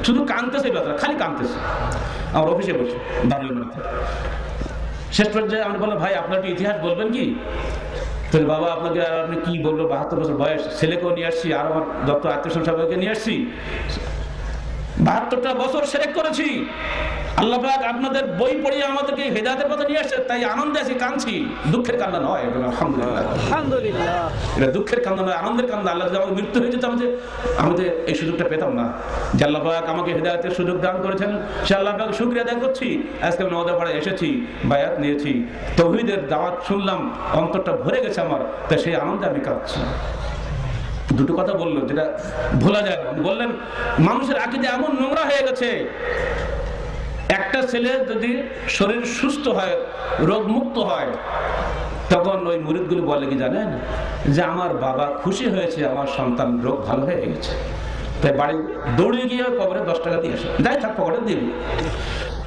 Speaker 1: শুধু কাঁদতেছে, বেচারা খালি কাঁদতেছে। আমার অফিসে বসে দাঁড়িয়ে বেড়াতে, শেষ পর্যায়ে আমরা বললাম, ভাই আপনার কি ইতিহাস বলবেন কি? তাহলে বাবা আপনাকে আর আপনি কি বলবো, 72 বছর বয়স, ছেলেকেও নিয়ে আসছি, আর আমার যত আত্মীয় সবাইকে নিয়ে আসছি, 72টা বছর শিরক করেছি। আল্লাহ পাক আপনাদের বই পড়িয়ে আমাদেরকে হেদায়েতের পথে নিয়ে আসছে, তাই আনন্দে আছি, কাঁদছি। দুঃখের কান্না নয়, আলহামদুলিল্লাহ, আলহামদুলিল্লাহ। এটা দুঃখের কান্না নয়, আনন্দের কান্না। আল্লাহ যদি আমাদের মৃত্যু হয়ে যেত, আমাদের এই সুযোগটা পেতাম না। যে আল্লাহ পাক আমাকে হেদায়েতের সুযোগ দান করেছেন, সে আল্লাহ পাক শুকরিয়া আদায় করছি। আজকে আমি নওদা পাড়ায় এসেছি, বায়াত নিয়েছি, তাওহীদের দাওয়াত শুনলাম, অন্তরটা ভরে গেছে আমার, তাই সেই আনন্দে আমি কাঁদছি। দুটো কথা বললো যেটা ভোলা যায় না। বললেন, মানুষের আকীদা এমন নোংরা হয়ে গেছে, একটা ছেলে যদি শরীর সুস্থ হয়, রোগ মুক্ত হয়, তখন ওই মুরিদগুলো বলে কি জানেন, যে আমার বাবা খুশি হয়েছে, আমার সন্তান রোগ ভালো হয়ে গেছে, তাই বাড়ি দৌড়ে গিয়ে কবরে 10 টাকা দিয়ে আসে, যাই থাক পকেটে দিয়ে।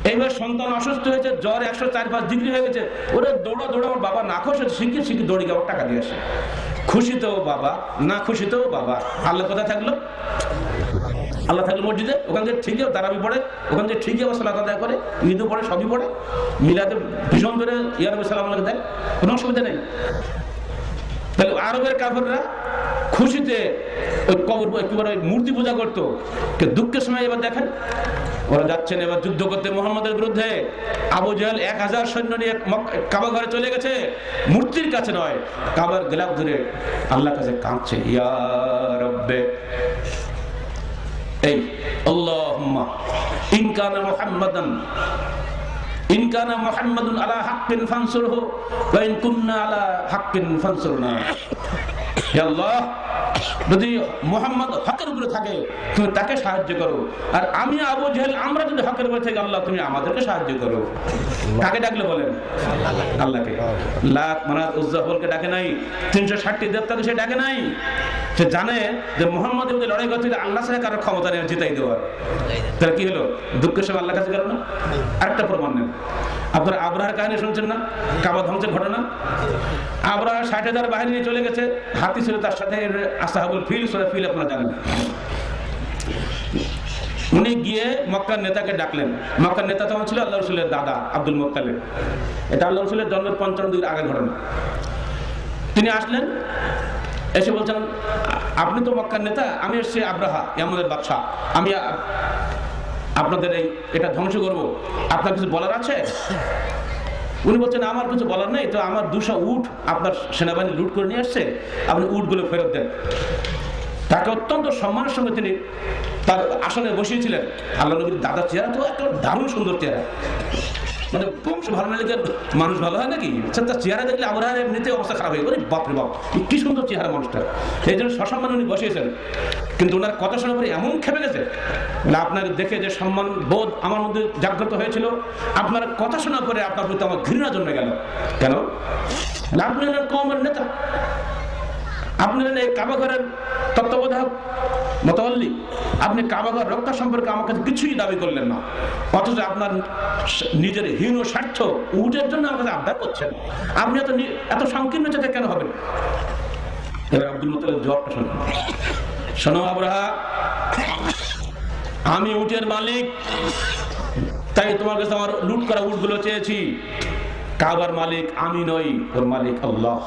Speaker 1: এইবার সন্তান অসুস্থ হয়েছে, জ্বর 104-5 ডিগ্রি হয়ে গেছে, ওরা দৌড়া আমার বাবা না খুশি হয়েছে, শিখে দৌড়ে গিয়ে টাকা দিয়ে আসে। খুশিতেও বাবা, না খুশিতেও বাবা। আল্লাহ কোথায় থাকলো? আল্লাহ থাকলো মসজিদে, ওখান থেকে ঠিকই তারাবি পড়ে, ওখান থেকে ঠিকই আবার সালাত আদায় করে, ঈদও পড়ে, সবই পড়ে, মিলাদে ভীষণ করে ইয়া নবী সালাম দেয়, কোনো অসুবিধা নেই। তাহলে আরবের কাফেররা খুশিতে ওই কবর একেবারে মূর্তি পূজা করতো, দুঃখের সময় এবার দেখেন ওরা যাচ্ছেন এবার যুদ্ধ করতে মুহাম্মদের বিরুদ্ধে। আবু জাহেল 1000 সৈন্য নিয়ে কাবা ঘরে চলে গেছে, মূর্তির কাছে নয়, কাবার গেলাপ ধরে আল্লাহর কাছে কাঁদছে, ইয়া রব্বে, এই আল্লাহুম্মা ইন কানা মুহাম্মাদুন আলা হাক্কিন ফানসুরহু ওয়া ইন কুননা আলা হাক্কিন ফানসুরনা। হে আল্লাহ, যদি মুহাম্মদ হকের উপরে থাকে তুমি তাকে সাহায্য করো, আর আমি আবু জাহেল আমরা যদি হকের উপরে থাকি আল্লাহ তুমি আমাদেরকে সাহায্য করো। কাকে ডাকলে বলেন? আল্লাহকে। লাত, মানাত, উজ্জা বলকে ডাকে নাই, 360টি দেবতাকে সে ডাকে নাই। সে জানে যে মুহাম্মদের মধ্যে লড়াই করতে আল্লাহ ছাড়া কারো ক্ষমতা নেই জিতাই দেওয়ার। তাহলে কি হলো? দুঃখের সময় আল্লাহর কাছে গেল না? আরেকটা প্রমাণ নেন, আপনারা আবরাহার কাহিনী শুনছেন না, কাবা ধ্বংসের ঘটনা। আবরাহা 60,000 বাহিনী নিয়ে চলে গেছে, হাতি ছিল তার সাথে, আসহাবুল ফিল, সূরা ফিল আপনারা জানেন। উনি গিয়ে মক্কার নেতাকে ডাকলেন। মক্কার নেতা তখন ছিল আল্লাহ রাসূলের দাদা আব্দুল মুত্তালিব। এটা আল্লাহ রাসূলের জন্মের 55 দিন আগের ঘটনা। তিনি আসলেন, এসে বলছেন, আপনি তো মক্কার নেতা, আমি এসেছি আবরাহা, ইয়ামানের বাদশা, আমি আপনাদের এটা ধ্বংস করবো, আপনার কিছু বলার আছে? উনি বলছেন আমার কিছু বলার নেই, তো আমার 200 উট আপনার সেনাবাহিনী লুট করে নিয়ে আসছে, আপনি উটগুলো ফেরত দেন। তাকে অত্যন্ত সম্মানের সঙ্গে তিনি তার আসনে বসিয়েছিলেন। আল্লাহ নবীর দাদার চেহারা তো একটা দারুণ সুন্দর চেহারা, মানে বংশ ভালো না লিখে মানুষ ভালো হয় নাকি? তার চেহারা দেখলে আমরা এমনিতে অবস্থা খারাপ হয়ে গেল, বাপরে বাপ কি সুন্দর চেহারা মানুষটা। এই জন্য সসম্মান উনি বসিয়েছেন, কিন্তু ওনার কথা শোনার পরে এমন খেপে গেছে, আপনার দেখে যে সম্মান বোধ আমার মধ্যে জাগ্রত হয়েছিল, আপনার কথা শোনার পরে আপনার প্রতি আমার ঘৃণা জন্মে গেল। কেন? আপনি কওমের নেতা, আপনি এই কাবা ঘরের তত্ত্বাবধায়ক মোতাওয়াল্লি, আপনি কাবা ঘর রক্ষা সম্পর্কে আমার কাছে কিছুই দাবি করলেন না, অথচ আপনার নিজের হীন স্বার্থ উটের জন্য আমার কাছে আবদার করছেন। আপনি এত সংকীর্ণ চেতা কেন হবেন? এবার আব্দুল মুত্তালিব জবাবটা শোনেন। শোনো আবরাহা, আমি উটের মালিক, তাই তোমার কাছে আমার লুট করা উটগুলো চেয়েছি। কাবার মালিক আমি নই, ওর মালিক আল্লাহ।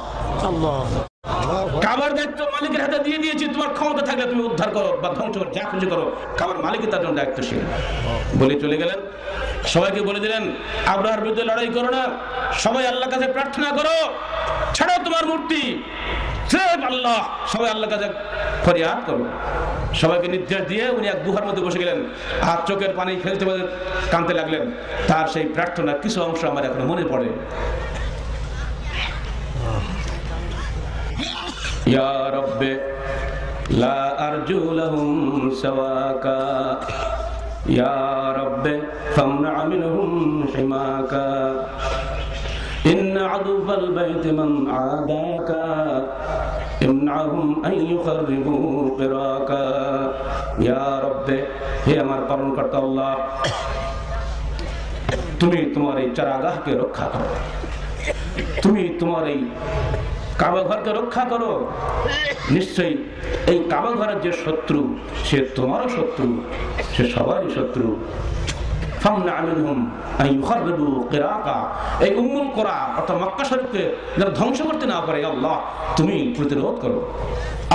Speaker 1: কাবার দায়িত্ব মালিকের হাতে দিয়ে দিয়েছি, তোমার ক্ষমতা থাকলে তুমি উদ্ধার করো বা ধ্বংস করো, যা খুশি করো, কাবার মালিকই তার জন্য দায়িত্বশীল। বলে চলে গেলেন। সবাইকে বলে দিলেন আবরাহার বিরুদ্ধে লড়াই করো না, সবাই আল্লাহর কাছে প্রার্থনা করো, ছাড়ো তোমার মূর্তি, আল্লাহ, সবাই আল্লাহর কাছে ফরিয়াদ করো। সবাইকে নির্দেশ দিয়ে উনি এক গুহার মধ্যে বসে গেলেন, আর চোখের পানি ফেলতে কাঁদতে লাগলেন। তার সেই প্রার্থনার কিছু অংশ আমার এখনো মনে পড়ে। ইয়া রব্বে লা আরজু লাহুম সাওয়াকা, ইয়া রব্বে ফামনা মিনহুম হিমাকা, ইন আদুবাল বাইতি মান আদাকা, ইমনাহুম আন ইউখাররিবু কিরাকা। ইয়া রব্বে, হে আমার পালনকর্তা আল্লাহ, তুমি তোমার এই চারাগাহকে রক্ষা করো, তুমি তোমার এই কাবা ঘরকে রক্ষা করো। নিশ্চয়ই এই কাবা ঘরের যে শত্রু, সে তোমারও শত্রু, সে সবারই শত্রু। ফামনা মিনহুম আন ইউখাররিবু কিরাকা, এই উম্মুল কুরা অর্থাৎ মক্কা শরীফকে যেন ধ্বংস করতে না পারে আল্লাহ তুমি প্রতিরোধ করো।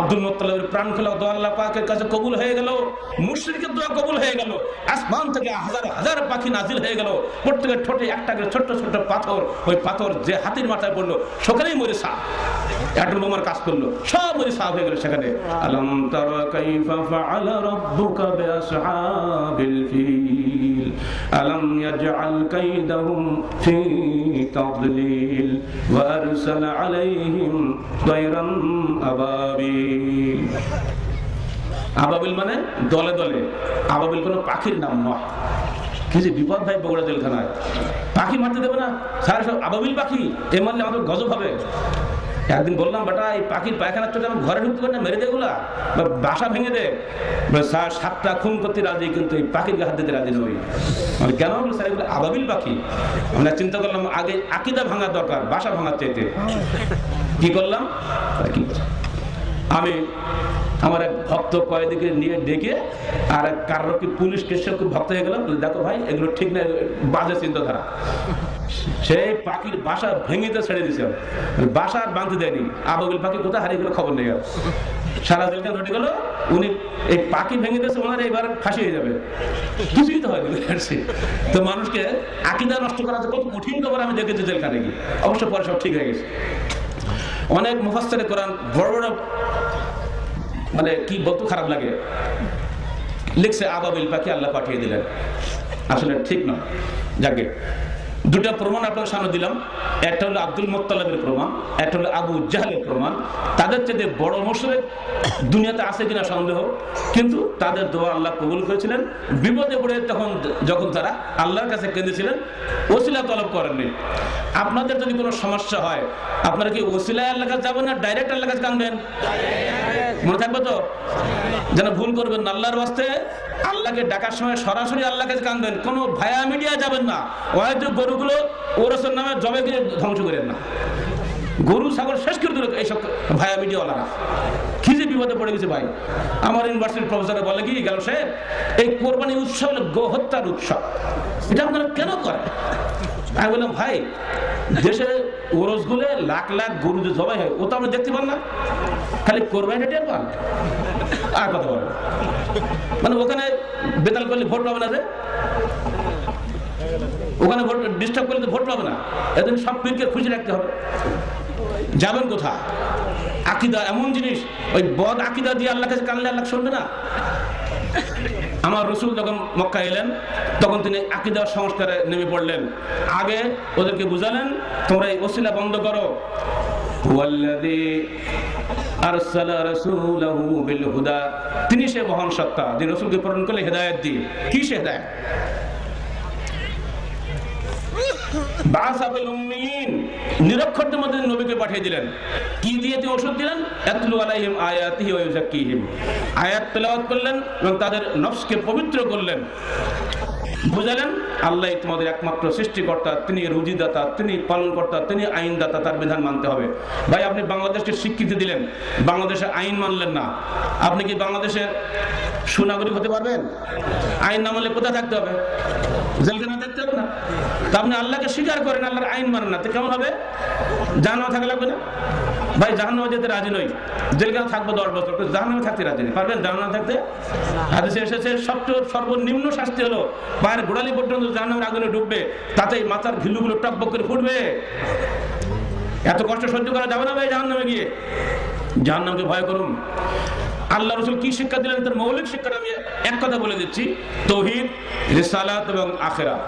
Speaker 1: আব্দুল মুত্তালিবের প্রাণ খোলা দোয়া আল্লাহ পাকের কাছে কবুল হয়ে গেল, মুশরিকের দোয়া কবুল হয়ে গেল, আসমান থেকে হাজার হাজার পাখি নাজিল হয়ে গেল, প্রত্যেকের ঠোঁটে একটা করে ছোট্ট ছোট্ট পাথর, ওই পাথর যে হাতির মাথায় পড়লো সেখানেই মরে সাপ, অ্যাটম বোমার কাজ করলো, সব মরে সাপ হয়ে গেল সেখানে। আলাম তারা কাইফা ফাআলা রাব্বুকা বিআসহাবিল ফিল আলাম ইয়াজআল কাইদাহুম ফি তাদলিল ওয়া আরসালা আলাইহিম তায়রান আবাবিল। আবাবিল মানে দলে দলে, আবাবিল কোনো পাখির নাম নয়। কি যে বিপদ ভাই বগুড়া জেলখানায়, পাখি মারতে দেবে না, সারা সব আবাবিল পাখি, এ মারলে আমাদের গজব হবে। একদিন বললাম বেটা এই পাখির পায়খানার চোখে আমি ঘরে ঢুকতে পারি না, মেরে দেগুলা বা বাসা ভেঙে দে, 7টা খুন করতে রাজি, কিন্তু এই পাখির হাত দিতে রাজি নই। মানে কেন স্যার এগুলো আবাবিল পাখি? আমরা চিন্তা করলাম আগে আকিদা ভাঙা দরকার বাসা ভাঙার চাইতে। কি করলাম, আমি আমার এক ভক্ত কয়েদিকে নিয়ে ডেকে আর এক কারোর কি পুলিশ কেসে ভক্ত হয়ে গেলাম, দেখো ভাই এগুলো ঠিক না, বাজে চিন্তাধারা। সেই পাখির বাসা ভেঙেতে ছেড়ে দিয়েছে, বাসা আর বাঁধতে দেয়নি। আবাবিল পাখি কোথায় হারিয়ে গেল খবর নেই। সারা জেলখান ধরে গেল, উনি এই পাখি ভেঙে দিয়েছে, ওনার এবার ফাঁসি হয়ে যাবে, কিছুই তো হয়নি। তো মানুষকে আকীদা নষ্ট করা কত কঠিন খবর আমি দেখেছি জেলখানে গিয়ে। অবশ্য পরে সব ঠিক হয়ে গেছে। অনেক মুফাসসিরে কোরআন বড় বড় মানে কি বলতো খারাপ লাগে লিখছে আবাবিল পাখি আল্লাহ পাঠিয়ে দিলেন, আসলে ঠিক নয়। যাকে দুটা প্রমাণ আপনার সামনে দিলাম, একটা হলো আব্দুল মুত্তালিবের প্রমাণ, একটা হলো আবু জাহলের প্রমাণ। তাদের চেয়ে বড় মুশরিক দুনিয়াতে আছে কিনা সন্দেহ, কিন্তু তাদের দোয়া আল্লাহ কবুল করেছিলেন। বিপদে পড়ে তখন যখন তারা আল্লাহর কাছে কেঁদেছিলেন, ওসিলা তলব করেননি। আপনাদের যদি কোনো সমস্যা হয়, আপনারা কি ওসিলায় আল্লাহর কাছে যাবেন না ডাইরেক্ট আল্লাহর কাছে কাঁদবেন? মনে থাকবে তো, যেন ভুল করবেন না। আল্লাহর ওয়াস্তে আল্লাহকে ডাকার সময় সরাসরি আল্লাহর কাছে কাঁদবেন, কোনো ভায়া মিডিয়া যাবেন না। হয়তো গরুগুলো ওরসের নামে জবে গিয়ে ধ্বংস করেন না, গরু ছাগল শেষ করে দিল এইসব ভায়া মিডিয়াওয়ালারা। কি যে বিপদে পড়ে গেছে ভাই। আমার ইউনিভার্সিটির প্রফেসর বলে কি গেল, সে এই কোরবানি উৎসব হলো গো হত্যার উৎসব, এটা আপনারা কেন করেন? আমি বললাম ভাই, দেশে ওরসগুলো লাখ লাখ গরু যে জবাই হয়, ও তো আমরা দেখতে পান না, খালি কোরবানিটা টের পান। আর কথা বলেন, মানে ওখানে বেতাল করলে ভোট পাবে না, যে ওখানে ভোট ডিস্টার্ব করলে তো ভোট পাবে না। এদিন সব পীরকে খুশি রাখতে হবে। যাবেন কোথায়? আকীদা এমন জিনিস, ওই বদ আকীদা দিয়ে আল্লাহর কাছে কানলে আল্লাহ শুনবে না। আমার রাসূল যখন মক্কা এলেন, তখন তিনি আকীদা সংস্কারে নেমে পড়লেন। আগে ওদেরকে বুঝালেন, তোমরা এই ওসিলা বন্ধ করো। হুয়াল্লাযী আরসালা রাসূলাহু বিল হুদা, তিনি সে মহান সত্তা যিনি রাসূলকে প্রেরণ করলেন হেদায়েত দিয়ে। কি সে হেদায়েত? নিরক্ষরদের মধ্যে নবীকে পাঠিয়ে দিলেন। কি দিয়ে তিনি ওষুধ দিলেন? ইয়াতলু আলাইহিম আয়াতিহি ওয়া ইউযাক্কিহিম, আয়াত তেলাওয়াত করলেন এবং তাদের নফসকে পবিত্র করলেন। বুঝালেন আল্লাহ তোমাদের একমাত্র সৃষ্টিকর্তা, তিনি রুজিদাতা, তিনি পালনকর্তা, তিনি আইনদাতা, তার বিধান মানতে হবে। ভাই আপনি বাংলাদেশকে স্বীকৃতি দিলেন, বাংলাদেশে আইন মানলেন না, আপনি কি বাংলাদেশের সুনাগরিক হতে পারবেন? আইন না মানলে কোথায় থাকতে হবে? জেলখানা থাকতে হবে না? তা আপনি আল্লাহকে স্বীকার করেন, আল্লাহর আইন মানেন না, তো কেমন হবে? জাহান্নামে থাকা লাগবে না? ভাই জাহান্নামে যেতে রাজি নই, জেলখানা থাকবো 10 বছর, জাহান্নামে থাকতে রাজি নেই। পারবেন জাহান্নামে থাকতে? হাদিসে এসেছে সর্বনিম্ন শাস্তি হলো পায়ের গোড়ালি পর্যন্ত জাহান্নামের আগুনে ডুববে, তাতেই মাথার ঘিলুগুলো টকবক করে ফুটবে। এত কষ্ট সহ্য করা যাবে না ভাই জাহান্নামে গিয়ে। জাহান্নামকে ভয় করুন। আল্লাহ রাসূল কি শিক্ষা দিলেন, তার মৌলিক শিক্ষাটা আমি এক কথা বলে দিচ্ছি। তাওহীদ, রিসালাত এবং আখিরাত,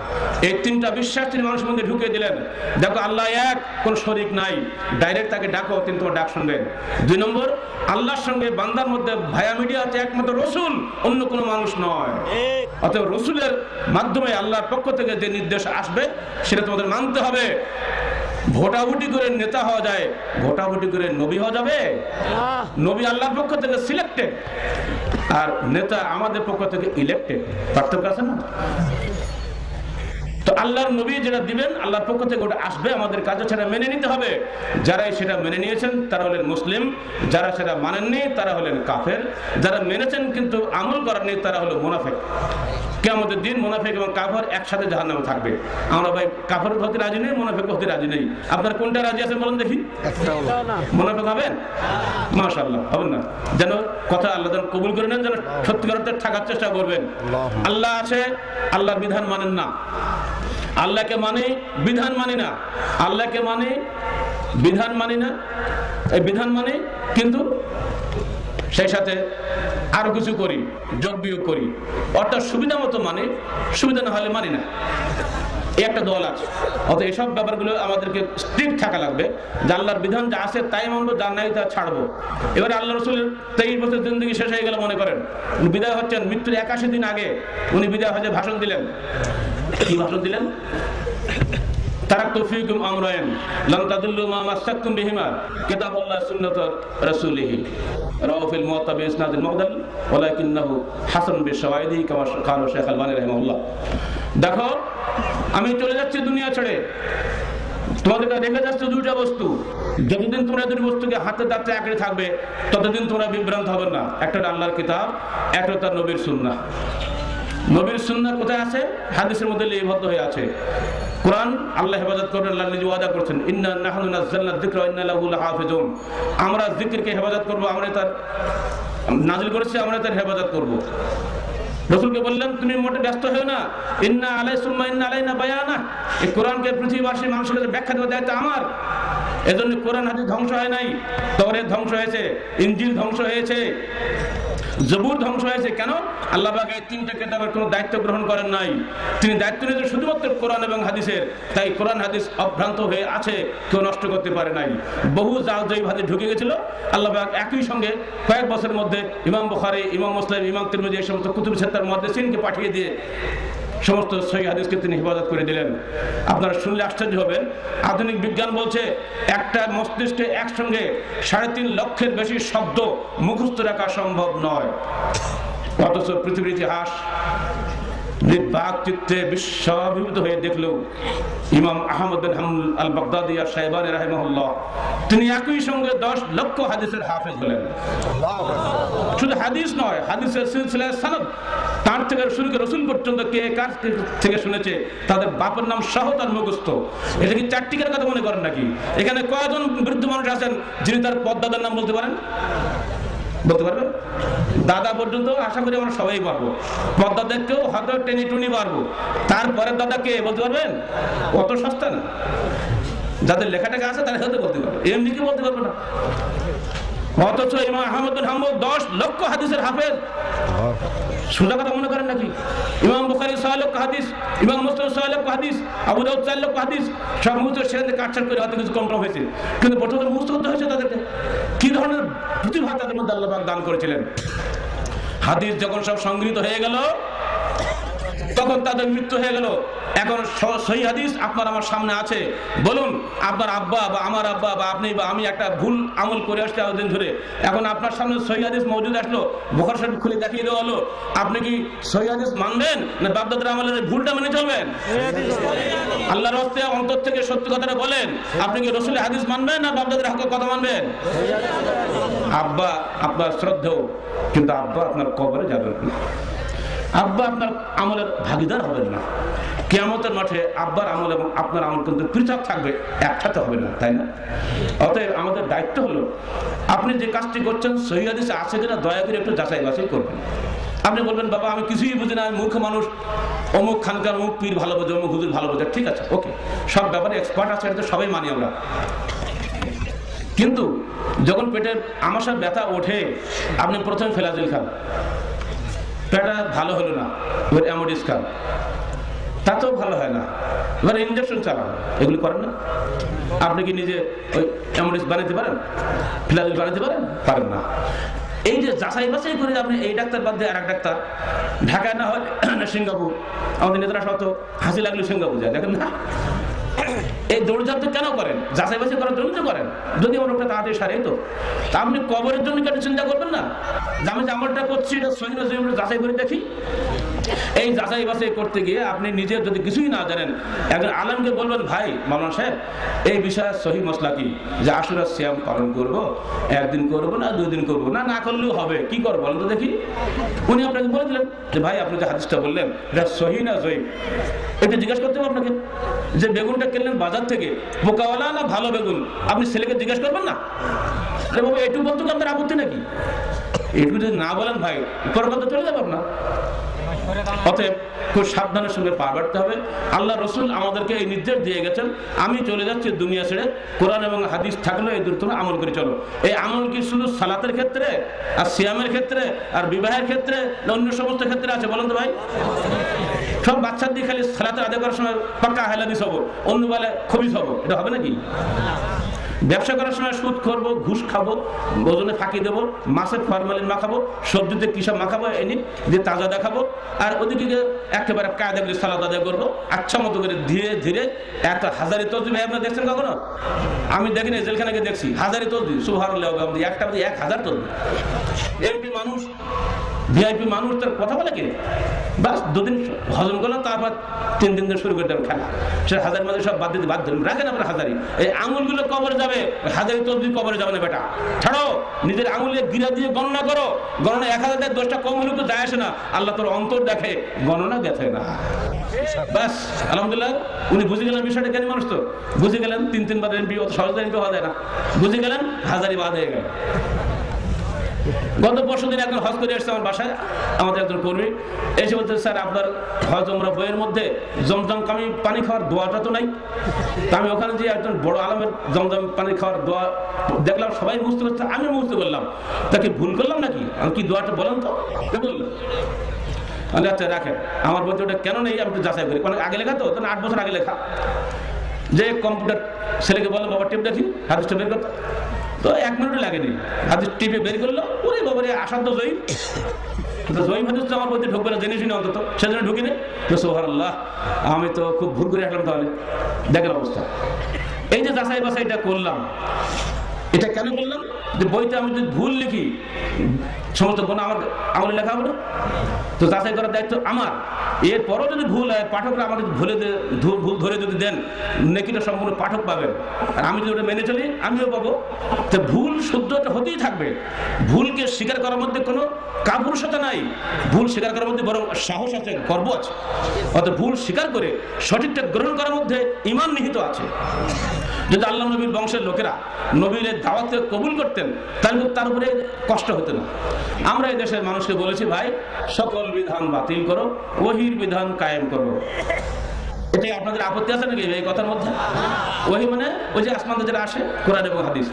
Speaker 1: এই তিনটা বিশ্বাস তিনি মানুষের মধ্যে ঢুকিয়ে দিলেন। দেখো আল্লাহ এক, কোন শরীক নাই, ডাইরেক্ট তাকে ডাকো, তিনি তোমার ডাক শুনবেন। 2 নম্বর, আল্লাহর সঙ্গে বান্দার মধ্যে ভায়া মিডিয়া আছে একমাত্র রাসূল, অন্য কোনো মানুষ নয়। অতএব রাসূলের মাধ্যমে আল্লাহর পক্ষ থেকে যে নির্দেশ আসবে সেটা তোমাদের মানতে হবে। ভোটাভুটি করে নেতা হওয়া যায়, ভোটাভুটি করে নবী হওয়া যাবে? নবী আল্লাহর পক্ষ থেকে সিলেক্টেড, আর নেতা আমাদের পক্ষ থেকে ইলেক্টেড। পার্থক্য আছে না? তো আল্লাহর নবী যেটা দিবেন আল্লাহর পক্ষ থেকে ওটা আসবে, আমাদের কাজে সেটা মেনে নিতে হবে। যারাই সেটা মেনে নিয়েছেন তারা হলেন মুসলিম, যারা সেটা মানেননি তারা হলেন কাফের, যারা মেনেছেন কিন্তু আমল করেননি তারা হলো মুনাফিক। কিয়ামতের দিন মুনাফিক এবং কাফের একসাথে জাহান্নামে থাকবে। আমরা ভাই কাফের হতে রাজি নেই, মুনাফিক হতে রাজি নেই। আপনার কোনটা রাজি আছেন বলেন দেখি? মুনাফিক হবেন? মাশাআল্লাহ হবেন না, যেন কথা আল্লাহ যেন কবুল করে নেন, যেন সত্যিকার অর্থে থাকার চেষ্টা করবেন। আল্লাহ আছে, আল্লাহর বিধান মানেন না। আল্লাহকে মানে বিধান মানি না, আল্লাহকে মানে বিধান মানি না, এই বিধান মানে কিন্তু সেই সাথে আরো কিছু করি, যোগ বিয়োগ করি, অর্থাৎ সুবিধা মতো মানে, সুবিধা না হলে মানি না। এই একটা দল আছে। অর্থাৎ এসব ব্যাপারগুলো আমাদেরকে স্ট্রিক্ট থাকা লাগবে, যে আল্লাহর বিধান যা আছে তাই মানবো, যা নাই তা ছাড়বো। এবারে আল্লাহ রাসূলের 23 বছর জিন্দেগি শেষ হয়ে গেল মনে করেন, উনি বিদায় হচ্ছেন, মৃত্যুর 81 দিন আগে উনি বিদায় হয়ে ভাষণ দিলেন। কি ভাষণ দিলেন? তারাকতু ফীকুম আমরাইন লান তাদিল্লু মা মাসসাকতুম বিহিমা কিতাবুল্লাহ সুন্নাতুর রাসূলিহি রাওফিল মুওয়াত্তা বিইসনাদিল মুগদাল ওয়ালাকিন্নাহু হাসান বিশাওয়াইদি কামা কাল শাইখ আলবানী রাহিমাহুল্লাহ। দেখো আমি চলে যাচ্ছি দুনিয়া ছেড়ে, তোমাদের কাছে রেখে যাচ্ছে 2টা বস্তু। যতদিন তোমরা 2 বস্তুকে হাতে দাঁতে আঁকড়ে থাকবে ততদিন তোমরা বিভ্রান্ত হবে না। একটা আল্লাহর কিতাব, একটা তার নবীর সুন্নাহ। নবীর সুন্নাহ কোথায় আছে? হাদিসের মধ্যে লিপিবদ্ধ হয়ে আছে। কোরআন আল্লাহ হেফাজত করবেন, আল্লাহ নিজে ওয়াদা করছেন, ইন্না নাহনু নাযালনা যিকরা ওয়া ইন্না লাহু লাহাফিজুন। আমরা জিকিরকে হেফাজত করব, আমরা তার নাজিল করেছি, আমরা তার হেফাজত করব। রাসূলকে বললেন তুমি মোটে ব্যস্ত হও না, ইন্না আলাইসুম্মা ইন্না আলাইনা বায়ানা, এই কোরআনকে পৃথিবীবাসী মানুষের ব্যাখ্যা দেওয়ার দায়িত্ব আমার। এজন্য কোরআন হাদিস ধ্বংস হয় নাই, তাওরাত ধ্বংস হয়েছে, ইনজিল ধ্বংস হয়েছে, জবুর ধ্বংস হয়েছে। কেন? আল্লাহ পাক এই তিনটা কিতাবের কোনো দায়িত্ব গ্রহণ করেন নাই, তিনি দায়িত্ব নিয়েছেন শুধুমাত্র কোরআন এবং হাদিসের। তাই কোরআন হাদিস অভ্রান্ত হয়ে আছে, কেউ নষ্ট করতে পারে নাই। বহু জাল জয়ীভাবে ঢুকে গেছিল, আল্লাহ পাক একই সঙ্গে কয়েক বছরের মধ্যে ইমাম বুখারী, ইমাম মুসলিম, ইমাম তিরমিজি এই সমস্ত কুতুব সিত্তার মুহাদ্দিসিনকে পাঠিয়ে দিয়ে সমস্ত সহিহ হাদিসকে তিনি হেফাজত করে দিলেন। আপনারা শুনলে আশ্চর্য হবেন, আধুনিক বিজ্ঞান বলছে একটা মস্তিষ্কে একসঙ্গে 3.5 লক্ষের বেশি শব্দ মুখস্থ রাখা সম্ভব নয়। অথচ পৃথিবীর ইতিহাস নির্বাক চিত্তে বিশ্ববিভূত হয়ে দেখলেও ইমাম আহমদ বিন হাম্বল আল বাগদাদি আর শাইবানী রাহিমাহুল্লাহ তিনি একই সঙ্গে 10 লক্ষ হাদিসের হাফেজ হলেন। শুধু হাদিস নয়, হাদিসের সিলসিলা সনদ, তার থেকে শুরু করে রাসূল পর্যন্ত কে কার থেকে শুনেছে তাদের বাপের নাম সহ তার মুখস্থ। এটা কি চারটিকার কথা মনে করেন নাকি? এখানে কয়জন বৃদ্ধ মানুষ আছেন যিনি তার পদ্মাদার নাম বলতে পারেন? বলতে পারবে? দাদা পর্যন্ত আশা করি আমরা সবাই পারবো, পদ্মা দেখতেও হয়তো টেনে টুনি পারবো, তারপরে দাদা কে বলতে পারবেন? অত সস্তা না, যাদের লেখাটাকে আছে তারা হয়তো বলতে পারবে, এমনি কি বলতে পারবে না। অথচ ইমাম আহমদ বিন হাম্বল 10 লক্ষ হাদিসের হাফেজ। সোজা কথা মনে করেন নাকি? ইমাম বুখারী 6 লক্ষ হাদিস, ইমাম মুসলিম 6 লক্ষ হাদিস, আবু দাউদ 4 লক্ষ হাদিস, সব মুহূর্তে সেখানে কাটছাট করে হয়তো কিছু কম হয়েছে, কিন্তু প্রথমে মুখস্থ করতে হয়েছে তাদেরকে। কি ধরনের প্রতিভা তাদের মধ্যে আল্লাহ পাক দান করেছিলেন। হাদিস যখন সব সংগৃহীত হয়ে গেল তখন তাদের মৃত্যু হয়ে গেল। এখন সহিহ হাদিস আপনার আমার সামনে আছে। বলুন, আপনার আব্বা বা আমার আব্বা বা আপনি বা আমি একটা ভুল আমল করে আসছি এতদিন ধরে, এখন আপনার সামনে সহিহ হাদিস মওজুদ আসলো, বুখারী শরীফ খুলে দেখিয়ে দেওয়া হলো, আপনি কি সহিহ হাদিস মানবেন না বাপদাদার আমলের ভুলটা মেনে চলবেন? আল্লাহর রাস্তায় অন্তর থেকে সত্যি কথাটা বলেন, আপনি কি রাসূলের হাদিস মানবেন না বাপদাদার হকের কথা মানবেন? আব্বা আপনার শ্রদ্ধেয়, কিন্তু আব্বা আপনার কবরে যাবেন না, আব্বা আপনার আমলের ভাগিদার হবেন না। কিয়ামতের মাঠে আব্বার আমল এবং আপনার আমল কিন্তু পৃথক থাকবে, একসাথে হবে না, তাই না? অতএব আমাদের দায়িত্ব হলো আপনি যে কাজটি করছেন সহিহ হাদিসে আছে কিনা দয়া করে একটু যাচাই বাছাই করবেন। আপনি বলবেন বাবা আমি কিছুই বুঝি না, আমি মূর্খ মানুষ, অমুক খানকার অমুক পীর ভালো বোঝে, অমুক হুজুর ভালো বোঝে, ঠিক আছে, ওকে, সব ব্যাপারে এক্সপার্ট আছে, এটা সবাই মানি আমরা। কিন্তু যখন পেটের আমাশার ব্যথা ওঠে আপনি প্রথমে ফেলাজিল খান, পেটটা ভালো হলো না, এবার অ্যামোডিস খান, তাতেও ভালো হয় না, এবার ইনজেকশন চালান, এগুলি করেন না? আপনি কি নিজে ওই অ্যামোডিস বানাতে পারেন, ফিলাজিল বানাতে পারেন? পারেন না। এই যে যাচাই বাছাই করে আপনি এই ডাক্তার বাদ দিয়ে আর এক ডাক্তার, ঢাকায় না হয় না সিঙ্গাপুর, আমাদের নেতারা সব তো হাসি লাগলো সিঙ্গাপুর যায়, দেখেন না? এই দৌড়ঝাঁপ কেন করেন? যাচাই বাছাই করার জন্য তো করেন, যদি আমার ওটা তাড়াতাড়ি সারে। তো আপনি কবরের জন্য কেন চিন্তা করবেন না যে আমি যে আমলটা করছি এটা সহিহ না সহিহ যাচাই করে দেখি? এই যাচাই বাছাই করতে গিয়ে আপনি নিজে যদি কিছুই না জানেন, একজন আলেমকে বলবেন ভাই মাওলানা সাহেব এই বিষয়ে সহিহ মাসলা কি, যে আশুরা সিয়াম পালন করব, একদিন করব না 2 দিন করব না, না করলেও হবে, কি করবো বলেন তো দেখি। উনি আপনাকে বলে দিলেন যে ভাই আপনি যে হাদিসটা বললেন এটা সহিহ না জয়ীফ, এটা জিজ্ঞাসা করতে হবে আপনাকে। যে বেগুনটা কিনলেন বাজার থেকে, পোকাওয়ালা না ভালো বেগুন, আপনি ছেলেকে জিজ্ঞাসা করবেন না যে বাবা এটুকু বলতো আপনার আপত্তি নাকি? এটুকু যদি না বলেন ভাই পরে কথা চলে যাবে আপনার। অতএব খুব সাবধানের সঙ্গে পা বাড়তে হবে। আল্লাহ রসুল আমাদেরকে এই নির্দেশ দিয়ে গেছেন, আমি চলে যাচ্ছি দুনিয়া ছেড়ে, কোরআন এবং হাদিস থাকলে এই দুটো আমল করে চলো। এই আমল কি শুধু সালাতের ক্ষেত্রে আর সিয়ামের ক্ষেত্রে আর বিবাহের ক্ষেত্রে না অন্য সমস্ত ক্ষেত্রে আছে বলেন তো ভাই? সব বাচ্চার দিয়ে খালি সালাতে আদায় করার সময় পাক্কা হালাদিস হবো, অন্য বেলা খবিস হবো, এটা হবে নাকি? ব্যবসা করার সময় সুদ করবো, ঘুষ খাবো, ওজনে ফাঁকি দেবো, মাছের ফরমালিন মাখাবো, সবজিতে কিসব মাখাবো এনে দিয়ে তাজা দেখাবো, আর ওদিকে একেবারে কায়দা করে সালাদ আদায় করবো আচ্ছা মতো করে ধীরে ধীরে। এত হাজারি তসবি ভাই আপনারা দেখছেন কখনো? আমি দেখিনি, জেলখানাকে দেখছি হাজারি তসবি, সুবহানাল্লাহ, একটা 1000 তসবি। এমপি মানুষ, ভিআইপি মানুষ, তার কথা বলে কে? বাস 2 দিন হজম করলাম, তারপর 3 দিন শুরু করে দেবেন খেলা। সে হাজারি মাঝে সব বাদ দিতে বাধ্য রাখেন আপনার হাজারি। এই আঙুলগুলো কবরে যাবে, হাজারি তসবিহ কবরে যাবে না বেটা, ছাড়ো। নিজের আঙুলে গিরা দিয়ে গণনা করো, গণনা 1000 থেকে 10টা কম হলে তো যায় আসে না, আল্লাহ তোর অন্তর দেখে, গণনা দেখে না। বাস আলহামদুলিল্লাহ উনি বুঝে গেলেন বিষয়টা, কেন মানুষ তো বুঝে গেলেন। 3 বার এমপি অত সহজে এমপি হওয়া যায় না, বুঝে গেলেন, হাজারি বাদ হয়ে গেল। গত পরশুদিন একজন হজ করে এসেছে আমার বাসায়, আমাদের একজন কর্মী এসে বলতে, স্যার আপনার হজ ওমরা বইয়ের মধ্যে জমজম পানি খাওয়ার দোয়াটা তো নাই। তা আমি ওখানে যে একজন বড় আলমের জমজম পানি খাওয়ার দোয়া দেখলাম, সবাই বুঝতে পারছে, আমি বুঝতে পারলাম, তাকে ভুল করলাম নাকি? আমি কি দোয়াটা বলেন তো বললো। আচ্ছা রাখেন, আমার বলতে ওটা কেন নেই আমি একটু যাচাই করি। অনেক আগে লেখা তো, 8 বছর আগে লেখা। যে কম্পিউটার ছেলেকে বললাম বাবা টেপ দেখি, হাদিসটা বের করতে, তো 1 মিনিটও লাগেনি, হাদিস টিপে বের করলো। ওরে বাবা রে, আসার তো জয়ী হাদিস তো আমার বলতে ঢুকবে না, জেনে শুনে অন্তত, সেজন্য ঢুকিনি। তো সুবহানাল্লাহ, আমি তো খুব ভুল করে আসলাম। তাহলে দেখেন অবস্থা। এই যে যাচাই বাছাইটা করলাম, এটা কেন বললাম? যে বইতে আমি যদি ভুল লিখি, সমস্ত গুণ আমার আমলে লেখা হবে না, তো যাচাই করার দায়িত্ব আমার। এরপরও যদি ভুল হয়, পাঠকরা আমাদের ভুল ধরে যদি দেন, নেকিটা সম্পূর্ণ পাঠক পাবেন, আর আমি যদি ওটা মেনে চলি আমিও পাবো। তো ভুল শুদ্ধটা হতেই থাকবে, ভুলকে স্বীকার করার মধ্যে কোনো কাপুরুষতা নাই, ভুল স্বীকার করার মধ্যে বরং সাহস আছে, গর্ব আছে। অর্থাৎ ভুল স্বীকার করে সঠিকটা গ্রহণ করার মধ্যে ঈমান নিহিত আছে। যদি আল্লাহ নবীর বংশের লোকেরা নবীর দাওয়াতকে কবুল করতেন, তাহলে তার উপরে কষ্ট হতো না। আমরা এই দেশের মানুষকে বলেছি, ভাই সকল বিধান বাতিল করো, ওহির বিধান কায়েম করো। এটাই আপনাদের আপত্তি আছে নাকি এই কথার মধ্যে? ওহি মানে ওই যে আসমান থেকে যেটা আসে, কোরআন এবং হাদিস।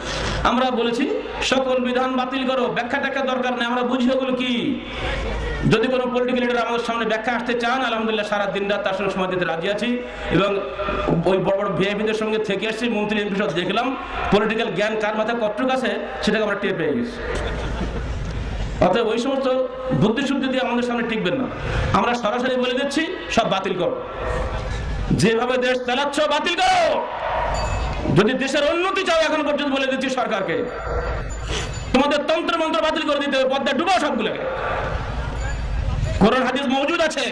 Speaker 1: আমরা বলেছি সকল বিধান বাতিল করো, ব্যাখ্যা টাখ্যা দরকার নেই, আমরা বুঝি ওগুলো কি। যদি কোনো পলিটিক্যাল লিডার আমাদের সামনে ব্যাখ্যা আসতে চান, আলহামদুলিল্লাহ সারা দিন রাত তার সঙ্গে সময় দিতে রাজি আছি, এবং ওই বড় বড় ভিআইপিদের সঙ্গে থেকে এসেছি, মন্ত্রী এমপি সব দেখলাম, পলিটিক্যাল জ্ঞান কার মাথায় কতটুকু আছে সেটাকে আমরা টের পেয়ে গেছি। অতএব ওই সমস্ত বুদ্ধিশুদ্ধি দিয়ে আমাদের সামনে টিকবেন না। আমরা সরাসরি বলে দিচ্ছি, সব বাতিল করো, যেভাবে দেশ চালাচ্ছ বাতিল করো। যদি দেশের উন্নতি চাও, এখন পর্যন্ত বলে দিচ্ছি সরকারকে, তোমাদের তন্ত্র মন্ত্র বাতিল করে দিতে হবে, পদ্মা ডুবাও সবগুলোকে। কোরআন হাদিস মওজুদ আছে,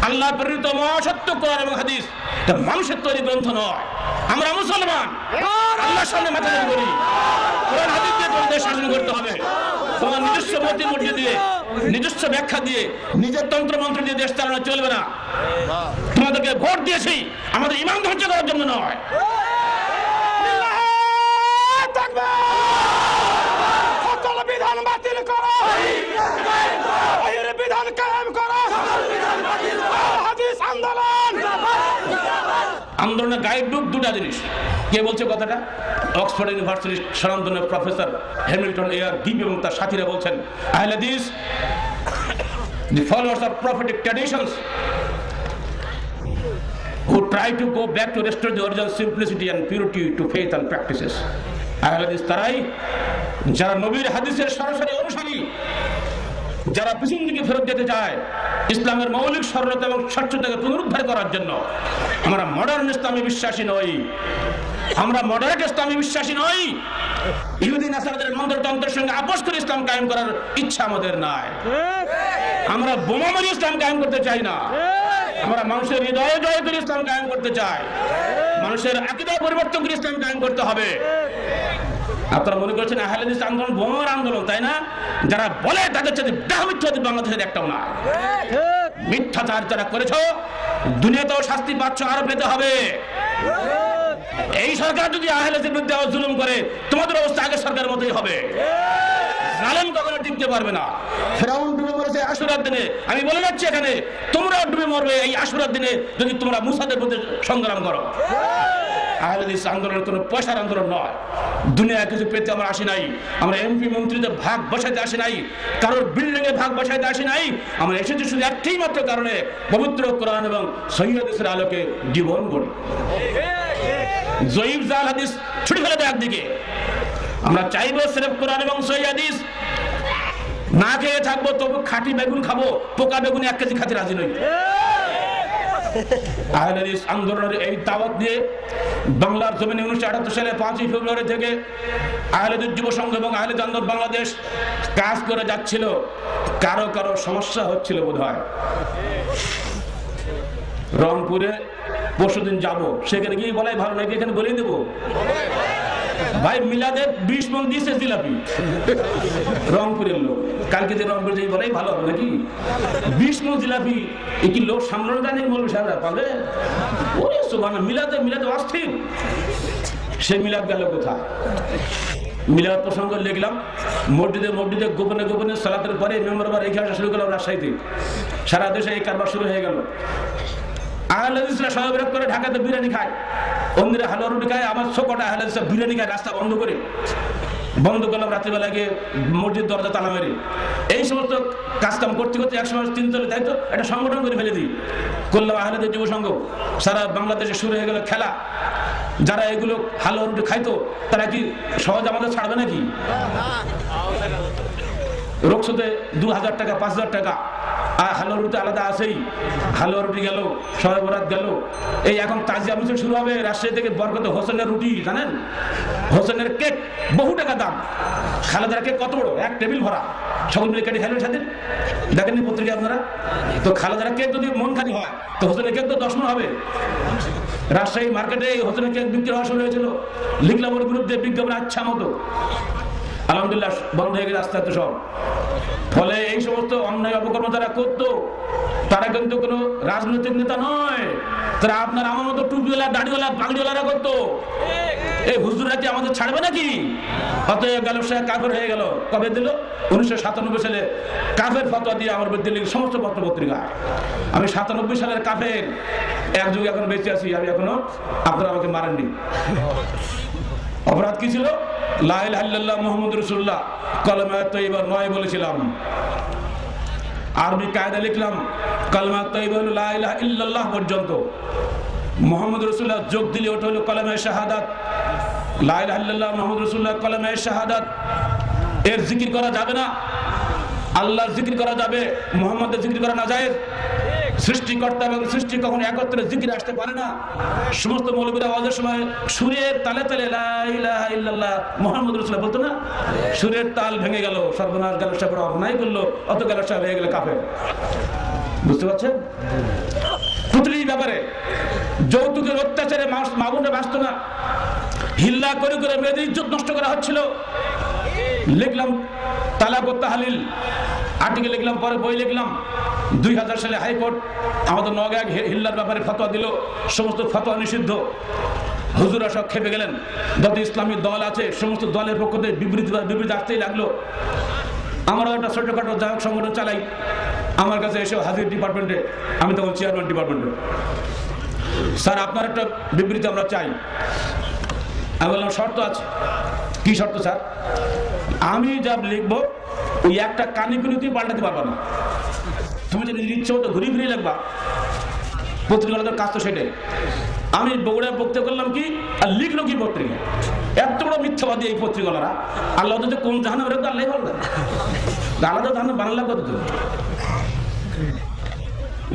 Speaker 1: আল্লাহ প্রেরিত মহাসত্য কোরআন এবং হাদিস, এটা মানুষের তৈরি গ্রন্থ নয়। আমরা মুসলমান, আল্লাহর সামনে মাথা নত করি, কোরআন হাদিস দিয়ে দেশ শাসন করতে হবে। তোমার নিজস্ব মূর্তি দিয়ে, নিজস্ব ব্যাখ্যা দিয়ে, নিজের তন্ত্র মন্ত্র দিয়ে দেশ চালানো চলবে না। তোমাদেরকে ভোট দিয়েছি আমাদের ঈমান ধ্বংস করার জন্য নয়। বিধান বাতিল করো, বিধান কায়েম করো, হাদিস আন্দোলন। আন্দোলনের গাইড বুক দুটা জিনিস। কে বলছে কথাটা? অক্সফোর্ড ইউনিভার্সিটির স্বনামধন্য প্রফেসর হ্যামিল্টন এয়ার গিভ এবং তার সাথীরা বলছেন, আহলে হাদিস, the followers of prophetic traditions who try to go back to restore the original simplicity and purity to faith and practices. আহলে হাদিস তারাই যারা নবীর হাদিসের সরাসরি অনুসারী, যারা পিছন দিকে ফেরত যেতে চায় ইসলামের মৌলিক সরলতা এবং স্বচ্ছতাকে পুনরুদ্ধার করার জন্য। আমরা মডার্ন ইসলামে বিশ্বাসী নই, আমরা মডারেট ইসলামে বিশ্বাসী নই। ইহুদি নাসারাদের মন্ত্রতন্ত্রের সঙ্গে আপোষ করে ইসলাম কায়েম করার ইচ্ছা আমাদের নাই। আমরা বোমা মারি ইসলাম কায়েম করতে চাই না, আমরা মানুষের হৃদয়ে জয় করে ইসলাম কায়েম করতে চাই। মানুষের আকীদা পরিবর্তন করে ইসলাম কায়েম করতে হবে। আপনারা মনে করছেন আহলে হাদিস আন্দোলন বোমার আন্দোলন, তাই না? যারা বলে তাদের সাথে মিথ্যাবাদী বাংলাদেশের একটাও না। মিথ্যাচার যারা করেছ, দুনিয়াতেও শাস্তি পাচ্ছ, আরো পেতে হবে। এই সরকার যদি আহলে হাদিসের বিরুদ্ধে জুলুম করে, তোমাদের অবস্থা আগের সরকারের মতোই হবে। জালেম কখনো টিকতে পারবে না। ফেরাউন ডুবে মরেছে আশুরার দিনে, আমি বলে যাচ্ছি এখানে তোমরাও ডুবে মরবে এই আশুরার দিনে যদি তোমরা মুসাদের বিরুদ্ধে সংগ্রাম করো। আহলে হাদিস আন্দোলন কোনো পয়সার আন্দোলন নয়। দুনিয়ায় কিছু পেতে আমরা আসি নাই, আমরা এমপি মন্ত্রীদের ভাগ বসাইতে আসি নাই, কারোর বিল্ডিং এ ভাগ বসাইতে আসি নাই। আমরা এসেছি শুধু একটাই মাত্র কারণে, পবিত্র কোরআন এবং সহিহ হাদিসের আলোকে জীবন গড়ি। জয়ীফ জাল হাদিস ছুটি ফেলে দেয় একদিকে। আমরা চাইবো সির্ফ কোরআন এবং সহিহ হাদিস, না খেয়ে থাকবো তবু খাঁটি বেগুন খাবো, পোকা বেগুন 1 কেজি খাতে রাজি নই। আহলে হাদিস আন্দোলনের এই দাওয়াত দিয়ে বাংলার জমিনে 1978 সালে 5ই ফেব্রুয়ারি থেকে আহলে হাদিস যুব সংঘ এবং আহলে হাদিস আন্দোলন বাংলাদেশ কাজ করে যাচ্ছিল। কারো কারো সমস্যা হচ্ছিল বোধহয়। রংপুরে পরশুদিন যাব, সেখানে গিয়ে বলাই ভালো নাকি এখানে বলেই দেবো ভাই মিলাদের 20 মণ দিয়েছে জিলাপি রংপুরের লোক। কালকে যে রংপুরে যে বলাই ভালো হবে নাকি 20 মণ জিলাপি কি লোক সামলানো জানি বলবে সারা পাবে। ওরে সুবহানাল্লাহ, মিলাদে অস্থির। সে মিলাদ গেল কোথায়? মিলাদ প্রসঙ্গ লিখলাম মসজিদে গোপনে গোপনে সালাতের পরে মেম্বার আবার রেখে আসা শুরু করলাম রাজশাহীতে। সারা দেশে এই কারবার শুরু হয়ে গেল। আহলে হাদিসরা সবাই বিরোধ করে ঢাকাতে বিরিয়ানি খায়, অন্যরা হালুয়া রুটি খায়, আবার ছোকটা আহলে হাদিসরা বিরিয়ানি খায় রাস্তা বন্ধ করে। বন্ধ করলাম রাত্রিবেলা গিয়ে মসজিদ দরজা তালা মেরে। এই সমস্ত কাজকাম করতে করতে একসময় চিন্তা তাই তো একটা সংগঠন করে ফেলে দিই, করলাম আহলে হাদিস যুব সংঘ। সারা বাংলাদেশে শুরু হয়ে গেল খেলা। যারা এগুলো হালুয়া রুটি খাইতো তারা কি সহজ আমাদের ছাড়বে নাকি? রোকসতে 2000 টাকা 5000 টাকা, আর হালুয়া রুটি আলাদা আছেই। হালুয়া রুটি গেল, শবে বরাত গেল। এই এখন তাজিয়া মিছিল শুরু হবে রাজশাহী থেকে বরকত হোসেনের রুটি, জানেন হোসেনের কেক বহু টাকা দাম। খালেদার কেক কত বড়, এক টেবিল ভরা, সকল মিলে কেটে খাইলেন সাথে। দেখেননি পত্রিকা আপনারা? তো খালেদার কেক যদি মন খালি হয় তো হোসেনের কেক তো 10 মণ হবে। রাজশাহী মার্কেটে এই হোসেনের কেক বিক্রি হওয়া শুরু হয়েছিল। লিখলাম ওর বিরুদ্ধে বিজ্ঞাপন আচ্ছা মতো। আলহামদুলিল্লাহ বন্ধ হয়ে গেছে আস্তে আস্তে সব। ফলে এই সমস্ত অন্যায় অপকর্ম যারা করতো তারা কিন্তু কোনো রাজনৈতিক নেতা নয়, তারা আপনার আমার মতো টুপিওয়ালা দাড়িওয়ালা পাগড়িওয়ালারা করতো। এই হুজুররা কি আমাদের ছাড়বে নাকি? অতএব গেল সে কাফের হয়ে গেল। কবে দিল? 1997 সালে কাফের ফতোয়া দিয়ে আমার দিল্লির সমস্ত পত্র পত্রিকা। আমি 97 সালের কাফের, এক যুগে এখন বেঁচে আছি আমি এখনো, আপনারা আমাকে মারেননি। অপরাধ কি ছিল? লা ইলাহা ইল্লাল্লাহ মুহাম্মাদুর রাসূলুল্লাহ কালেমা তাইয়্যিবা 9 বলেছিলাম। আরবি কায়দা লিখলাম কালেমা তাইয়্যিবা হলো লা ইলাহা ইল্লাল্লাহ পর্যন্ত। মুহাম্মাদুর রাসূলুল্লাহ যোগ দিলে ওটা হলো কালেমা শাহাদাত। লা ইলাহা ইল্লাল্লাহ মুহাম্মাদুর রাসূলুল্লাহ কালেমা শাহাদাত। এর জিকির করা যাবে না, আল্লাহর জিকির করা যাবে, মুহাম্মাদের জিকির করা না জায়েজ। সৃষ্টিকর্তা এবং সৃষ্টি কখনো একত্রে জিকির আসতে পারে না। সমস্ত মৌলবীরা ওয়াজের সময় সুরের তালে তালে লা ইলাহা ইল্লাল্লাহ মুহাম্মাদুর রাসূলুল্লাহ বলতো না, সুরের তাল ভেঙে গেল, সর্বনাশ গেল, সে বড় অন্যায় করলো, অত গেল সব হয়ে গেল কাফের। বুঝতে পারছেন? পুত্রীর ব্যাপারে যৌতুকের অত্যাচারে মা বোনরা বাঁচত না, হিল্লা করে করে মেয়েদের ইজ্জত নষ্ট করা হচ্ছিল। লিখলাম তালাক ও তাহলিল আর্টিকেল লিখলাম, পরে বই লিখলাম। 2000 সালে হাইকোর্ট আমাদের নওগাঁ হিল্লার ব্যাপারে ফতোয়া দিল, সমস্ত ফতোয়া নিষিদ্ধ। হুজুরা সব খেপে গেলেন। যত ইসলামী দল আছে সমস্ত দলের পক্ষ থেকে বিবৃতি আসতেই লাগলো। আমরাও একটা ছোটখাটো যাই হোক সংগঠন চালাই। আমার কাছে এসে হাজির ডিপার্টমেন্টে, আমি তখন চেয়ারম্যান ডিপার্টমেন্টে, স্যার আপনার একটা বিবৃতি আমরা চাই। আমি বললাম শর্ত আছে। কি শর্ত স্যার? আমি যা লিখবো ওই একটা কানিকুনি তুই পাল্টাতে পারবা না, তুমি যদি ইচ্ছে হতো ঘুরিয়ে ফিরিয়ে লিখবা। পত্রিকার কাজ তো সেটাই। আমি বগুড়ায় বক্তব্য করলাম কি আর লিখলো কি পত্রিকা? এত বড় মিথ্যাবাদী এই পত্রিকারা। আল্লাহ তো কোন জাহান্ন বেরোতো আল্লাহ বলবেন, আলাদা জাহান্ন বাংলা কত।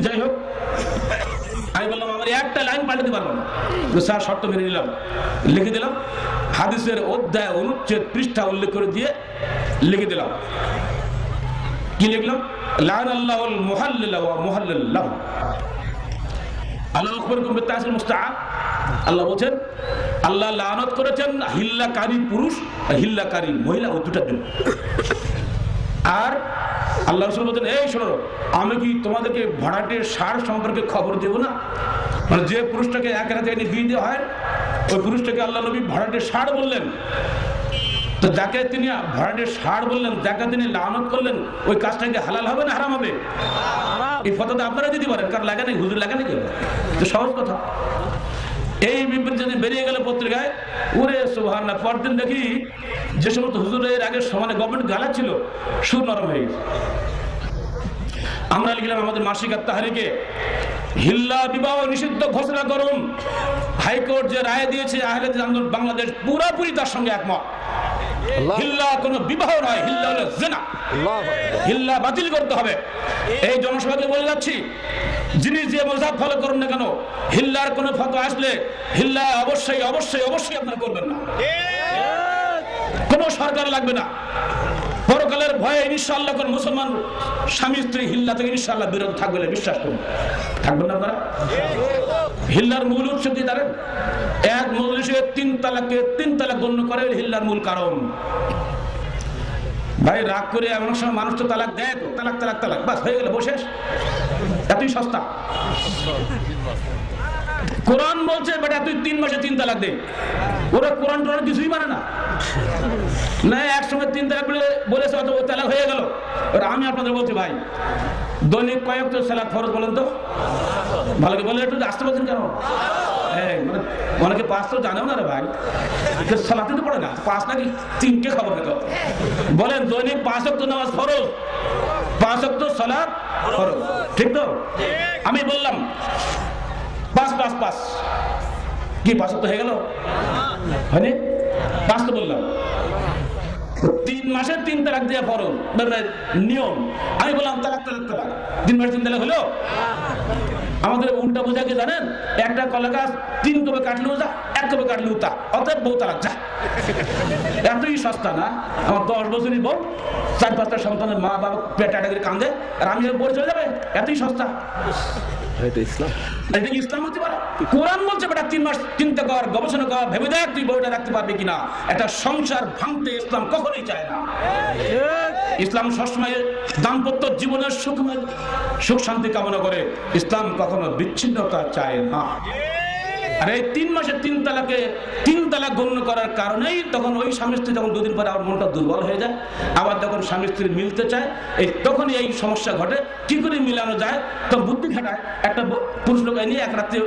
Speaker 1: যাই হোক আমি বললাম আমার একটা লাইন পাল্টাতে পারবো না। স্যার শর্ত মেনে নিলাম, লিখে দিলাম। হাদিসের অধ্যায় অনুচ্ছেদ পৃষ্ঠা উল্লেখ করে দিয়ে লিখে দিলাম। কি লিখলাম? লানাল্লাহুল মুহাল্লিলা ওয়া মুহাল্লিলাহু। আল্লাহ আকবরকুম বিতাসিল মুস্তাআব। আল্লাহ বলেন আল্লাহ লানত করেছেন হিল্লাকারী পুরুষ আর হিল্লাকারী মহিলা ও দুটার জন্য। আর আল্লাহ রাসূল বলেন এই শোনো, আমি কি তোমাদেরকে ভাড়াটের সার সম্পর্কে খবর দেব না? মানে যে পুরুষটাকে এক রাতে এনে বিয়ে দেওয়া হয় ওই পুরুষটাকে আল্লাহ নবী ভাড়াটের সার বললেন। তো যাকে তিনি ভাড়াটের সার বললেন, যাকে তিনি লানত করলেন, ওই কাজটাকে হালাল হবে না হারাম হবে? এই ফতোয়া আপনারা দিতে পারেন, কারণ লাগে নাই, হুজুর লাগে নাকি? সহজ কথা। এই বিবৃতি যদি বেরিয়ে গেল পত্রিকায়, ওরে সুবহানাল্লাহ, পরদিন দেখি যে সমস্ত হুজুরের আগে সমানে গভর্নমেন্ট গালা ছিল সুর নরম হয়ে গেছে। আমরা লিখলাম আমাদের মাসিক তাহরিকে হিল্লা বিবাহ নিষিদ্ধ ঘোষণা করুন। হাইকোর্ট যে রায় দিয়েছে আহলে হাদিস আন্দোলন বাংলাদেশ পুরোপুরি তার সঙ্গে একমত। হিল্লা কোনো বিবাহ নয়, হিল্লা হলো জিনা। হিল্লা বাতিল করতে হবে। এই জনসভাকে বলে যাচ্ছি, যিনি যে মাযহাব ফলো করুন না কেন, হিল্লার কোনো ফতোয়া আসলে হিল্লা অবশ্যই অবশ্যই অবশ্যই আপনারা করবেন না। কোনো সরকার লাগবে না। পরকালের ভয়ে ইনশাআল্লাহ কোন মুসলমান স্বামী স্ত্রী হিল্লা থেকে ইনশাআল্লাহ বিরত থাকবে বলে বিশ্বাস করুন। থাকবেন না আপনারা? হিল্লার মূল উৎস কি জানেন? এক মজলিসে 3 তালাক গণ্য করে হিল্লার মূল কারণ। ভাই রাগ করে এমন সময় মানুষ তো তালাক দেয়, তো তালাক বাস হয়ে গেল, বসে এতই সস্তা। কোরআন বলছে বেটা তুই 3 মাসে 3 তালাক দে। ওরা কোরআন টোরআন কিছুই মানে না। না একসঙ্গে 3 তালাক বলেছে অত তালাক হয়ে গেল। আমি আপনাদের বলছি ভাই, দৈনিক কয়েক তো সালাত ফরজ বলেন তো? ভালো কি বলেন, একটু আসতে পারছেন কেন? মানে অনেকে 5 তো জানেও না রে ভাই, সালাতে তো পড়ে না। 5 নাকি 3 খবর দেখো। বলেন দৈনিক 5 ওয়াক্ত নামাজ ফরজ, 5 ওয়াক্ত সালাত ফরজ, ঠিক তো? আমি বললাম 5 কি 5 ওয়াক্ত হয়ে গেল? হয়নি? 5 তো বললাম। 3 মাসে 3 তালাক দেওয়া ফরজ নিয়ম। আমি বললাম তালাক 3 মাসে 3 তালাক হলো। আমাদের উল্টা বোঝা কি জানেন? একটা কলা গাছ 3 কবে কাটলেও যা, 1 কবে কাটলেও তা, অতএব বউ তালাক যা। এতই সস্তা না? আমার 10 বছরই বউ, 4-5টা সন্তানের মা বাবা পেটে করে কান্দে, আর আমি বই চলে যাবে? এতই সস্তা। ইসলাম হতে পারে? কোরআন বলছে বেটা 3 মাস চিন্তা কর, গবেষণা কর, ভেবে দেখ তুই বউটা রাখতে পারবি কিনা। একটা সংসার ভাঙতে ইসলাম কখনোই চায় না। ইসলাম সবসময় দাম্পত্য জীবনের সুখ শান্তি কামনা করে। ইসলাম কখনো বিচ্ছিন্নতা চায় না। আর এই 3 মাসে 3 তালাক গণ্য করার কারণেই তখন ওই স্বামী স্ত্রী যখন 2 দিন পরে আমার মনটা দুর্বল হয়ে যায়, আবার যখন স্বামী স্ত্রী মিলতে চায়, তখনই এই সমস্যা ঘটে। কি করে মিলানো যায়? তখন বুদ্ধি খাটায়। একটা পুরুষ লোক নিয়ে এক রাত্রে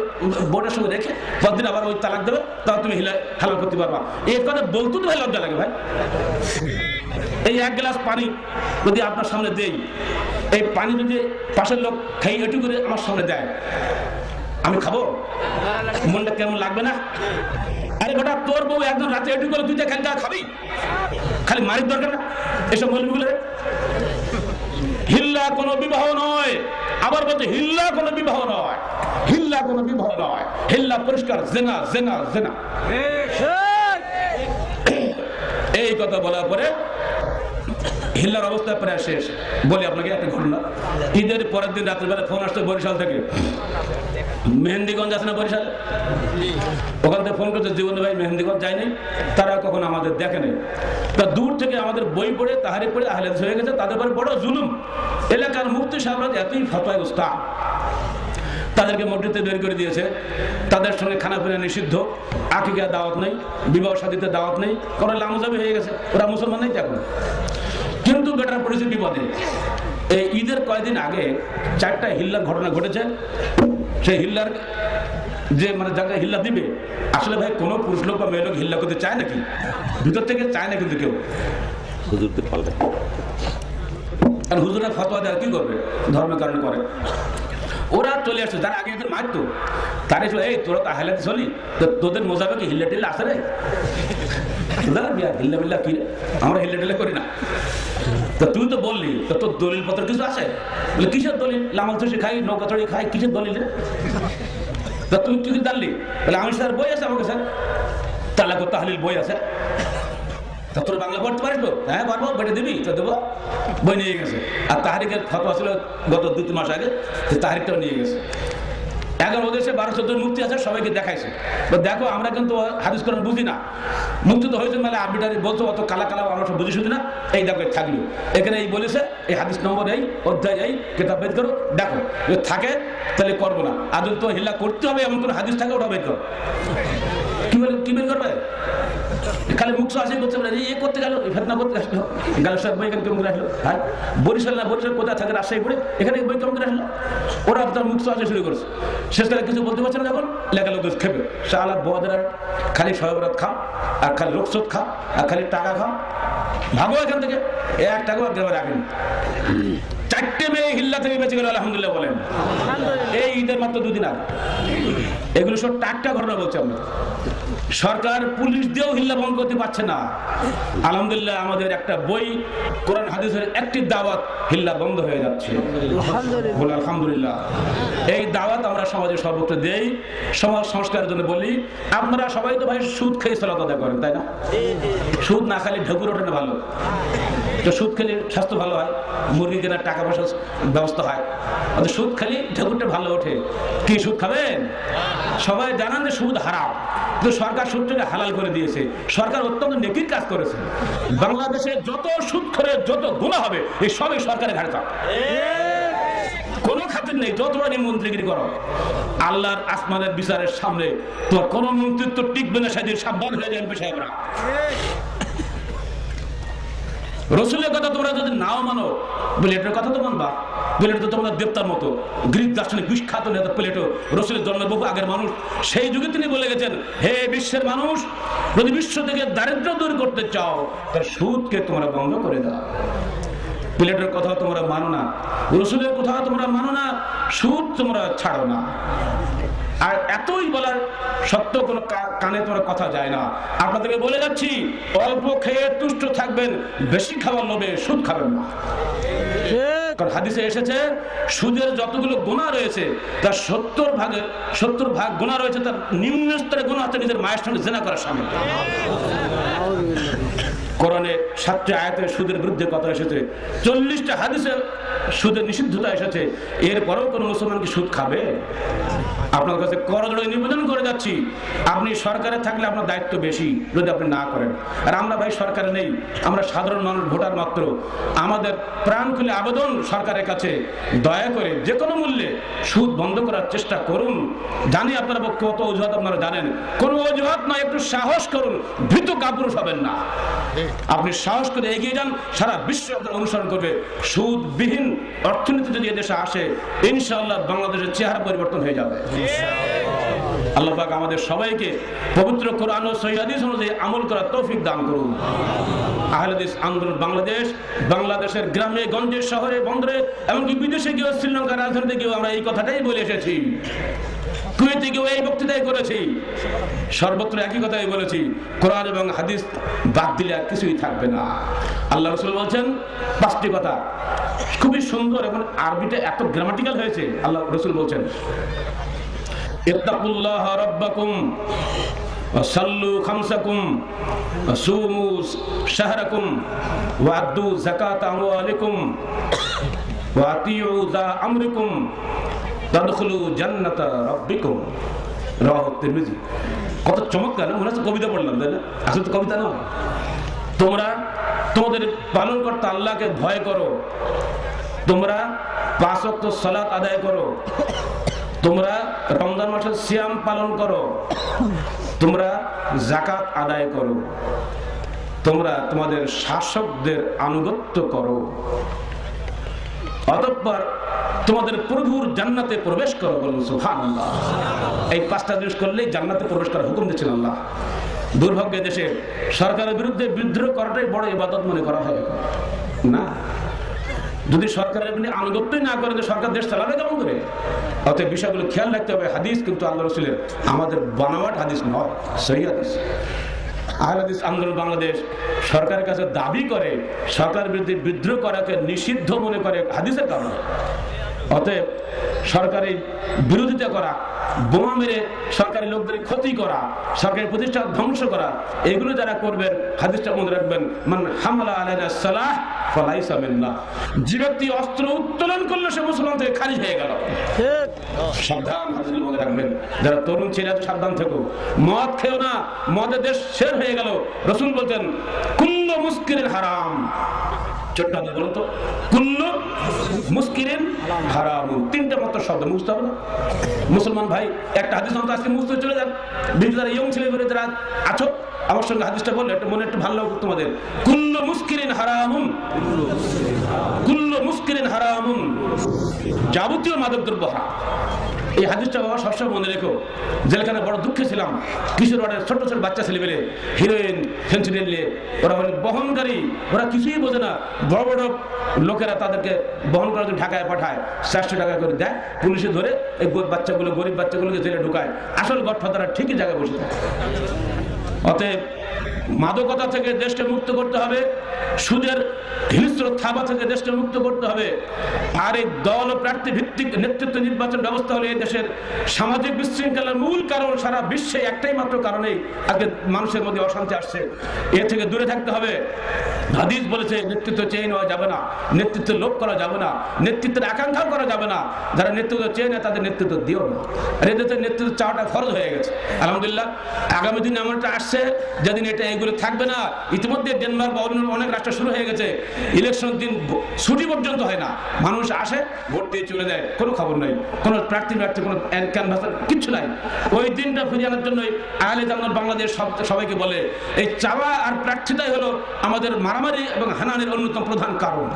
Speaker 1: বোর্ডের সঙ্গে রেখে পরদিন আবার ওই তালাক দেবে, তাহলে তুমি হালাল করতে পারবা। এই কথা বলতে তো ভাই লজ্জা লাগে ভাই। এই 1 গ্লাস পানি যদি আপনার সামনে দেই, এই পানি যদি পাশের লোক খাই এটু করে আমার সামনে দেয়, আমি খাবো? মনটা কেমন লাগবে না? আরে বেটা তোর বউ একদম রাতে এটু করে 2টা খাবি? খালি মারির দরকার না এসব মৌলবীগুলো। হিল্লা কোনো বিবাহ নয়। আবার বলতে হিল্লা কোনো বিবাহ নয়, হিল্লা কোনো বিবাহ নয়। হিল্লা পরিষ্কার জিনা জিনা জিনা। এই কথা বলার পরে হিল্লার অবস্থা প্রায় শেষ। বলি আপনাকে একটা ঘটনা। ঈদের পরের দিন রাত্রিবেলা ফোন আসছে বরিশাল থেকে। মেহেন্দিগঞ্জ আছে না বরিশাল, ওখান থেকে ফোন করছে, জীবনে ভাই মেহেন্দিগঞ্জ যায়নি, তারা কখন আমাদের দেখেনি। তা দূর থেকে আমাদের বই পড়ে তাহারি পড়ে আহলে হাদিস হয়ে গেছে, তাদের উপরে বড় জুলুম। এলাকার মুফতি সাহেবরা এতই ফতোয়ায় উস্তাদ, তাদেরকে মসজিদে বের করে দিয়েছে। তাদের সঙ্গে খানাপিনা নিষিদ্ধ, আকিকা দাওয়াত নেই, বিবাহ শাদীতে দাওয়াত নেই, কোনো লামজাবি হয়ে গেছে। ওরা মুসলমান নেই এখন, কিন্তু বেটার পড়েছে বিপদে। এই ঈদের কয়েকদিন আগে 4টা হিল্লার ঘটনা ঘটেছে। সেই হিল্লার যে মানে যাকে হিল্লা দিবে, আসলে ভাই কোনো পুরুষ লোক বা মেয়ে লোক হিল্লা করতে চায় নাকি? ভিতর থেকে চায় না কিন্তু কেউ। হুজুরদের পাল্টা, আর হুজুরা ফতোয়া দেওয়ার কি করবে? ধর্মের কারণে করে। ওরা চলে আসছে, যারা আগে এদের মারতো, তারা এসে এই তোরা তো আহলে হাদিস হলি, তোদের মোজাবে কি হিল্লা টিল্লা আসে রে? হিল্লা বিল্লা কি? আমরা হিল্লা টিল্লা করি না। তা তুই তো বললি, তো তোর দলিল পত্র কিছু আছে? বলে কিসের দলিল? লামাল তুষি খাই, নৌকা চড়ি খাই, কিসের দলিল? তা তুই কি জানলি? বলে আমি স্যার বই আছে আমাকে, স্যার তালাক তাহলিল বই আছে। তা তোর বাংলা পড়তে পারিস তো? হ্যাঁ পারবো, বইটা দিবি তো দেবো। বই নিয়ে গেছে। আর তাহারিকের ফতোয়া ছিল গত 2-3 মাস আগে, তাহারিকটাও নিয়ে গেছে। 11 দেশে 12-14 মুফতি আছে, সবাইকে দেখাইছে। দেখো আমরা কিন্তু হাদিস কোরআন বুঝি না, মুক্তি তো হয়েছে মানে আরবিটারি বলছো, অত কালা কালা আমরা সব বুঝি শুধু না। এই দেখো থাকলো, এখানে এই বলেছে, এই হাদিস নম্বর এই অধ্যায় এই, কেতাব বের করো, দেখো যদি থাকে তাহলে করবো না। আর যদি তো হিল্লা করতে হবে এমন কোনো হাদিস থাকে, ওটা বের করো। কি বের করবে? খালি মুখ আসে করতে পারে, এ করতে গেল, ফেতনা করতে আসলো, গেল সব বই এখানে কেমন করে আসলো। হ্যাঁ বরিশাল না, বরিশাল কোথায় থাকে, রাজশাহী পড়ে, এখানে বই কেমন করে আসলো? ওরা তার মুখ আসে শুরু করেছে। শেষকালে কিছু বলতে পারছে না, যখন লেখা লোক খেপে শালা বদরা, খালি সহবরাত খাও, আর খালি রোকসত খাও, আর খালি টাকা খাও, ভাগো এখান থেকে। 1 টাকাও গ্রামে রাখেন। 4টে মনে এই হিল্লা থেকে বেঁচে গেল আলহামদুলিল্লাহ বলেন। এই ঈদের মাত্র 2 দিন আগে এগুলো সব টাটকা ঘটনা বলছে। আমরা সরকার পুলিশ দিয়েও হিল্লা বন্ধ করতে পারছে না। আলহামদুলিল্লাহ আমাদের একটা বই কোরআন হাদিসের একটি দাওয়াত হিল্লা বন্ধ হয়ে যাচ্ছে বলে আলহামদুলিল্লাহ। এই দাওয়াত আমরা সমাজে সর্বত্র দেই, সমাজ সংস্কারের জন্য বলি। আপনারা সবাই তো ভাই সুদ খেয়ে সালাত আদায় করেন, তাই না? সুদ না খালি ঢেকুর ওঠে না ভালো, তো সুদ খেলে স্বাস্থ্য ভালো হয়, মুরগি কেনার টাকা পয়সার ব্যবস্থা হয়। সুদ খালি ঢেকুরটা ভালো ওঠে। কি সুদ খাবেন? সবাই জানান যে সুদ হারাম, কিন্তু সরকার সুদটাকে হালাল করে দিয়েছে। সরকার অত্যন্ত নেকির কাজ করেছে। বাংলাদেশে যত সুদ করে যত গুনাহ হবে এই সবই সরকারের ঘাড়ে চাপ, কোনো খাতির নেই। যত বড় মন্ত্রীগিরি করো, আল্লাহর আসমানের বিচারের সামনে তোমার কোন মন্ত্রিত্ব টিকবে না। সেদিন সাবধান হয়ে যাবেন পেশায়রা। রসুলের কথা তোমরা যদি নাও মানো, প্লেটের কথা তো মানবা। প্লেট তো তোমরা দেবতার মতো, গ্রিক দার্শনিক বিখ্যাত নেতা প্লেটো, রসুলের জন্মের বহু আগের মানুষ। সেই যুগে তিনি বলে গেছেন, হে বিশ্বের মানুষ, যদি বিশ্ব থেকে দারিদ্র্য দূর করতে চাও তার সুদকে তোমরা বন্ধ করে দাও। প্লেটের কথা তোমরা মানো না, রসুলের কথা তোমরা মানো না, সুদ তোমরা ছাড়ো না। আর এতই বলার সত্য কোনো কানে তোমার কথা যায় না। আপনাদেরকে বলে যাচ্ছি, অল্প খেয়ে তুষ্ট থাকবেন, বেশি খাবার লোভে সুদ খাবেন না। কারণ হাদিসে এসেছে সুদের যতগুলো গুনাহ রয়েছে তার 70 ভাগ গুনাহ রয়েছে তার নিম্ন স্তরে গুনাহ হচ্ছে নিজের মায়ের সঙ্গে জিনা করার সামিল। কোরআনে 7টি আয়াতে সুদের বিরুদ্ধে কথা এসেছে, 40টা হাদিসে সুদের নিষিদ্ধতা এসেছে। এরপরেও কোন মুসলমান কি সুদ খাবে? আপনার কাছে করজোড়ে নিবেদন করে যাচ্ছি, আপনি সরকারে থাকলে আপনার দায়িত্ব বেশি যদি আপনি না করেন। আর আমরা ভাই সরকারে নেই, আমরা সাধারণ মানুষ, ভোটার মাত্র। আমাদের প্রাণ খুলে আবেদন সরকারের কাছে, দয়া করে যে কোনো মূল্যে সুদ বন্ধ করার চেষ্টা করুন। জানি আপনারা কত অজুহাত আপনারা জানেন, কোনো অজুহাত নয়, একটু সাহস করুন, ভীত কাপুরুষ হবেন না। আপনি সাহস করে এগিয়ে যান, সারা বিশ্ব আপনার অনুসরণ করবে। সুদবিহীন অর্থনীতি যদি এদেশে আসে, ইনশাআল্লাহ বাংলাদেশের চেহারা পরিবর্তন হয়ে যাবে। আল্লাহ পাক আমাদের সবাইকে পবিত্র কোরআন ও সহিহ হাদিস অনুযায়ী আমল করার তৌফিক দান করুন। আহলে হাদিস আন্দোলন বাংলাদেশ, বাংলাদেশের গ্রামে গঞ্জে শহরে বন্দরে এমনকি বিদেশে গিয়েও, শ্রীলঙ্কার রাজধানীতে গিয়েও আমরা এই কথাটাই বলে এসেছি। কুয়েতে গিয়েও এই বক্তৃতাই করেছি, সর্বত্র একই কথাই বলেছি, কোরআন এবং হাদিস বাদ দিলে আর কিছুই থাকবে না। আল্লাহ রাসূল বলছেন 5টি কথা, খুবই সুন্দর এবং আরবিটা এত গ্রামাটিক্যাল হয়েছে। আল্লাহ রাসূল বলছেন, ইত্তাকুল্লাহ রাব্বাকুম ওয়া সাল্লু খামসাকুম ওয়া সুমু শাহরাকুম ওয়া আদ্দু যাকাতা আমওয়ালিকুম ওয়া আতিউ যা আমরিকুম তাদখুলু জান্নাতা রাব্বিকুম। রাওয়াহু তিরমিজি। কত চমৎকার, মনে হচ্ছে কবিতা পড়লাম, তাই না? আসলে তো কবিতা নয়। তোমরা তোমাদের পালনকর্তা আল্লাহকে ভয় করো, তোমরা 5 ওয়াক্ত সালাত আদায় করো, তোমরা রমজান মাসের সিয়াম পালন করো, তোমরা যাকাত আদায় করো, তোমরা তোমাদের শাসকদের আনুগত্য করো, অতঃপর তোমাদের প্রভুর জান্নাতে প্রবেশ করো। বলুন সুবহানাল্লাহ। এই 5টা জিনিস করলেই জান্নাতে প্রবেশ করার হুকুম দিচ্ছেন আল্লাহ। দুর্ভাগ্য দেশে সরকারের বিরুদ্ধে বিদ্রোহ করাটাই বড় ইবাদত মনে করা হয় না। যদি সরকারের আনুগত্যই না করে, সরকার দেশ চালাবে কেমন করে? অতএব বিষয়গুলো খেয়াল রাখতে হবে। হাদিস কিন্তু আল্লাহ রাসূলের, আমাদের বানাওয়াট হাদিস নয়, সহিহ হাদিস। আহলে হাদিস আন্দোলন বাংলাদেশ সরকারের কাছে দাবি করে সরকারের বিরুদ্ধে বিদ্রোহ করাকে নিষিদ্ধ মনে করে হাদিসের কারণে। অতএব সরকারি বিরোধিতা করা, বোমা মেরে সরকারি লোকদের ক্ষতি করা, সরকারি প্রতিষ্ঠান ধ্বংস করা, এগুলো যারা করবেন হাদিসটা মনে রাখবেন, মান হামালা আলাইনা সালাহ ফালাইসা মিন্না। যে ব্যক্তি অস্ত্র উত্তোলন করলো সে মুসলমান থেকে খারিজ হয়ে গেল। সাবধান, হাদিসগুলো মনে রাখবেন। যারা তরুণ ছেলে আছে সাবধান থেকো, মদ খেও না, মদের দেশ শের হয়ে গেল। রাসূল বলতেন কুল্লু মুসকিরিন হারাম। ছোট্ট হাতে বলো তো, কুল্লু মুসকিরিন হারাম। 3টা মাত্র শব্দ মুছতে হবে না মুসলমান ভাই। একটা হাদিস অন্ত আজকে মুছতে চলে যান। বিভিন্ন যারা ইয়ং ছেলে মেয়ে যারা আছো, আমার সঙ্গে হাদিসটা বললে একটু মনে একটু ভালো লাগবে তোমাদের। কুল্লু মুসকিরিন হারামুন, কুল্লু মুসকিরিন হারামুন। যাবতীয় মাদক দ্রব্য হারাম। এই হাদিসটা বাবা সবসময় মনে রেখো। জেলখানে বড় দুঃখে ছিলাম, কিশোর ওয়ার্ডের ছোট ছোট বাচ্চা ছেলে পেলে হিরোইন ফেন্সিডিল নিয়ে ওরা অনেক বহনকারী, ওরা কিছুই বোঝে না। বড় বড় লোকেরা তাদেরকে বহন করার জন্য ঢাকায় পাঠায়, 400 টাকা করে দেয়, পুলিশে ধরে এই বাচ্চাগুলো, গরিব বাচ্চাগুলোকে জেলে ঢুকায়। আসল গডফাদাররা ঠিকই জায়গায় বসে থাকে। অতএব মাদকতা থেকে দেশকে মুক্ত করতে হবে, সুদের হিংস্র থাবা থেকে দেশকে মুক্ত করতে হবে। আর এই দল ও প্রার্থী ভিত্তিক নেতৃত্ব নির্বাচন ব্যবস্থা হলে এই দেশের সামাজিক বিশৃঙ্খলার মূল কারণ, সারা বিশ্বে একটাই মাত্র কারণেই আজকে মানুষের মধ্যে অশান্তি আসছে। এ থেকে দূরে থাকতে হবে। হাদিস বলেছে নেতৃত্ব চেয়ে নেওয়া যাবে না, নেতৃত্বের লোভ করা যাবে না, নেতৃত্বের আকাঙ্ক্ষাও করা যাবে না। যারা নেতৃত্ব চেয়ে নেয় তাদের নেতৃত্ব দিও না। আর এদের নেতৃত্ব চাওয়াটা ফরজ হয়ে গেছে। আলহামদুলিল্লাহ আগামী দিন এমনটা আসছে যেদিন এটা এগুলো থাকবে না। ইতিমধ্যে ডেনমার্ক বা অন্য অনেক রাষ্ট্র শুরু হয়ে গেছে, ইলেকশন দিন ছুটি পর্যন্ত হয় না, মানুষ আসে ভোট দিয়ে চলে যায়, কোনো খবর নাই, কোনো প্রার্থী কোনো ক্যানভাসার কিচ্ছু নাই। ওই দিনটা ফিরিয়ে আনার জন্যই আহলে জান্নাত বাংলাদেশ সবাইকে বলে এই চাওয়া আর প্রার্থীটাই হলো আমাদের মারামারি এবং হানানির অন্যতম প্রধান কারণ।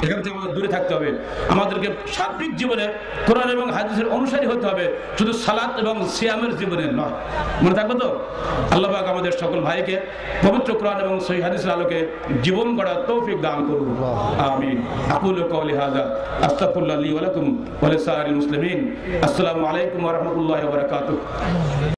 Speaker 1: এখান থেকে আমাদের দূরে থাকতে হবে। আমাদেরকে সার্বিক জীবনে কোরআন এবং হাদিসের অনুসারী হতে হবে, শুধু সালাত এবং সিয়ামের জীবনে নয়। মনে থাকবে তো? আল্লাহ পাক আমাদের সকল ভাইকে পবিত্র কোরআন এবং সহিহ হাদিসের আলোকে জীবন গড়ার তৌফিক দান করুন। আমিন। আকুলু কওলি হাযা আস্তাগফিরুল্লাহ লি ওয়া লাকুম ওয়া লিসাইরিল মুসলিমিন। আসসালামু আলাইকুম ওয়া রাহমাতুল্লাহি ওয়া বারাকাতুহু।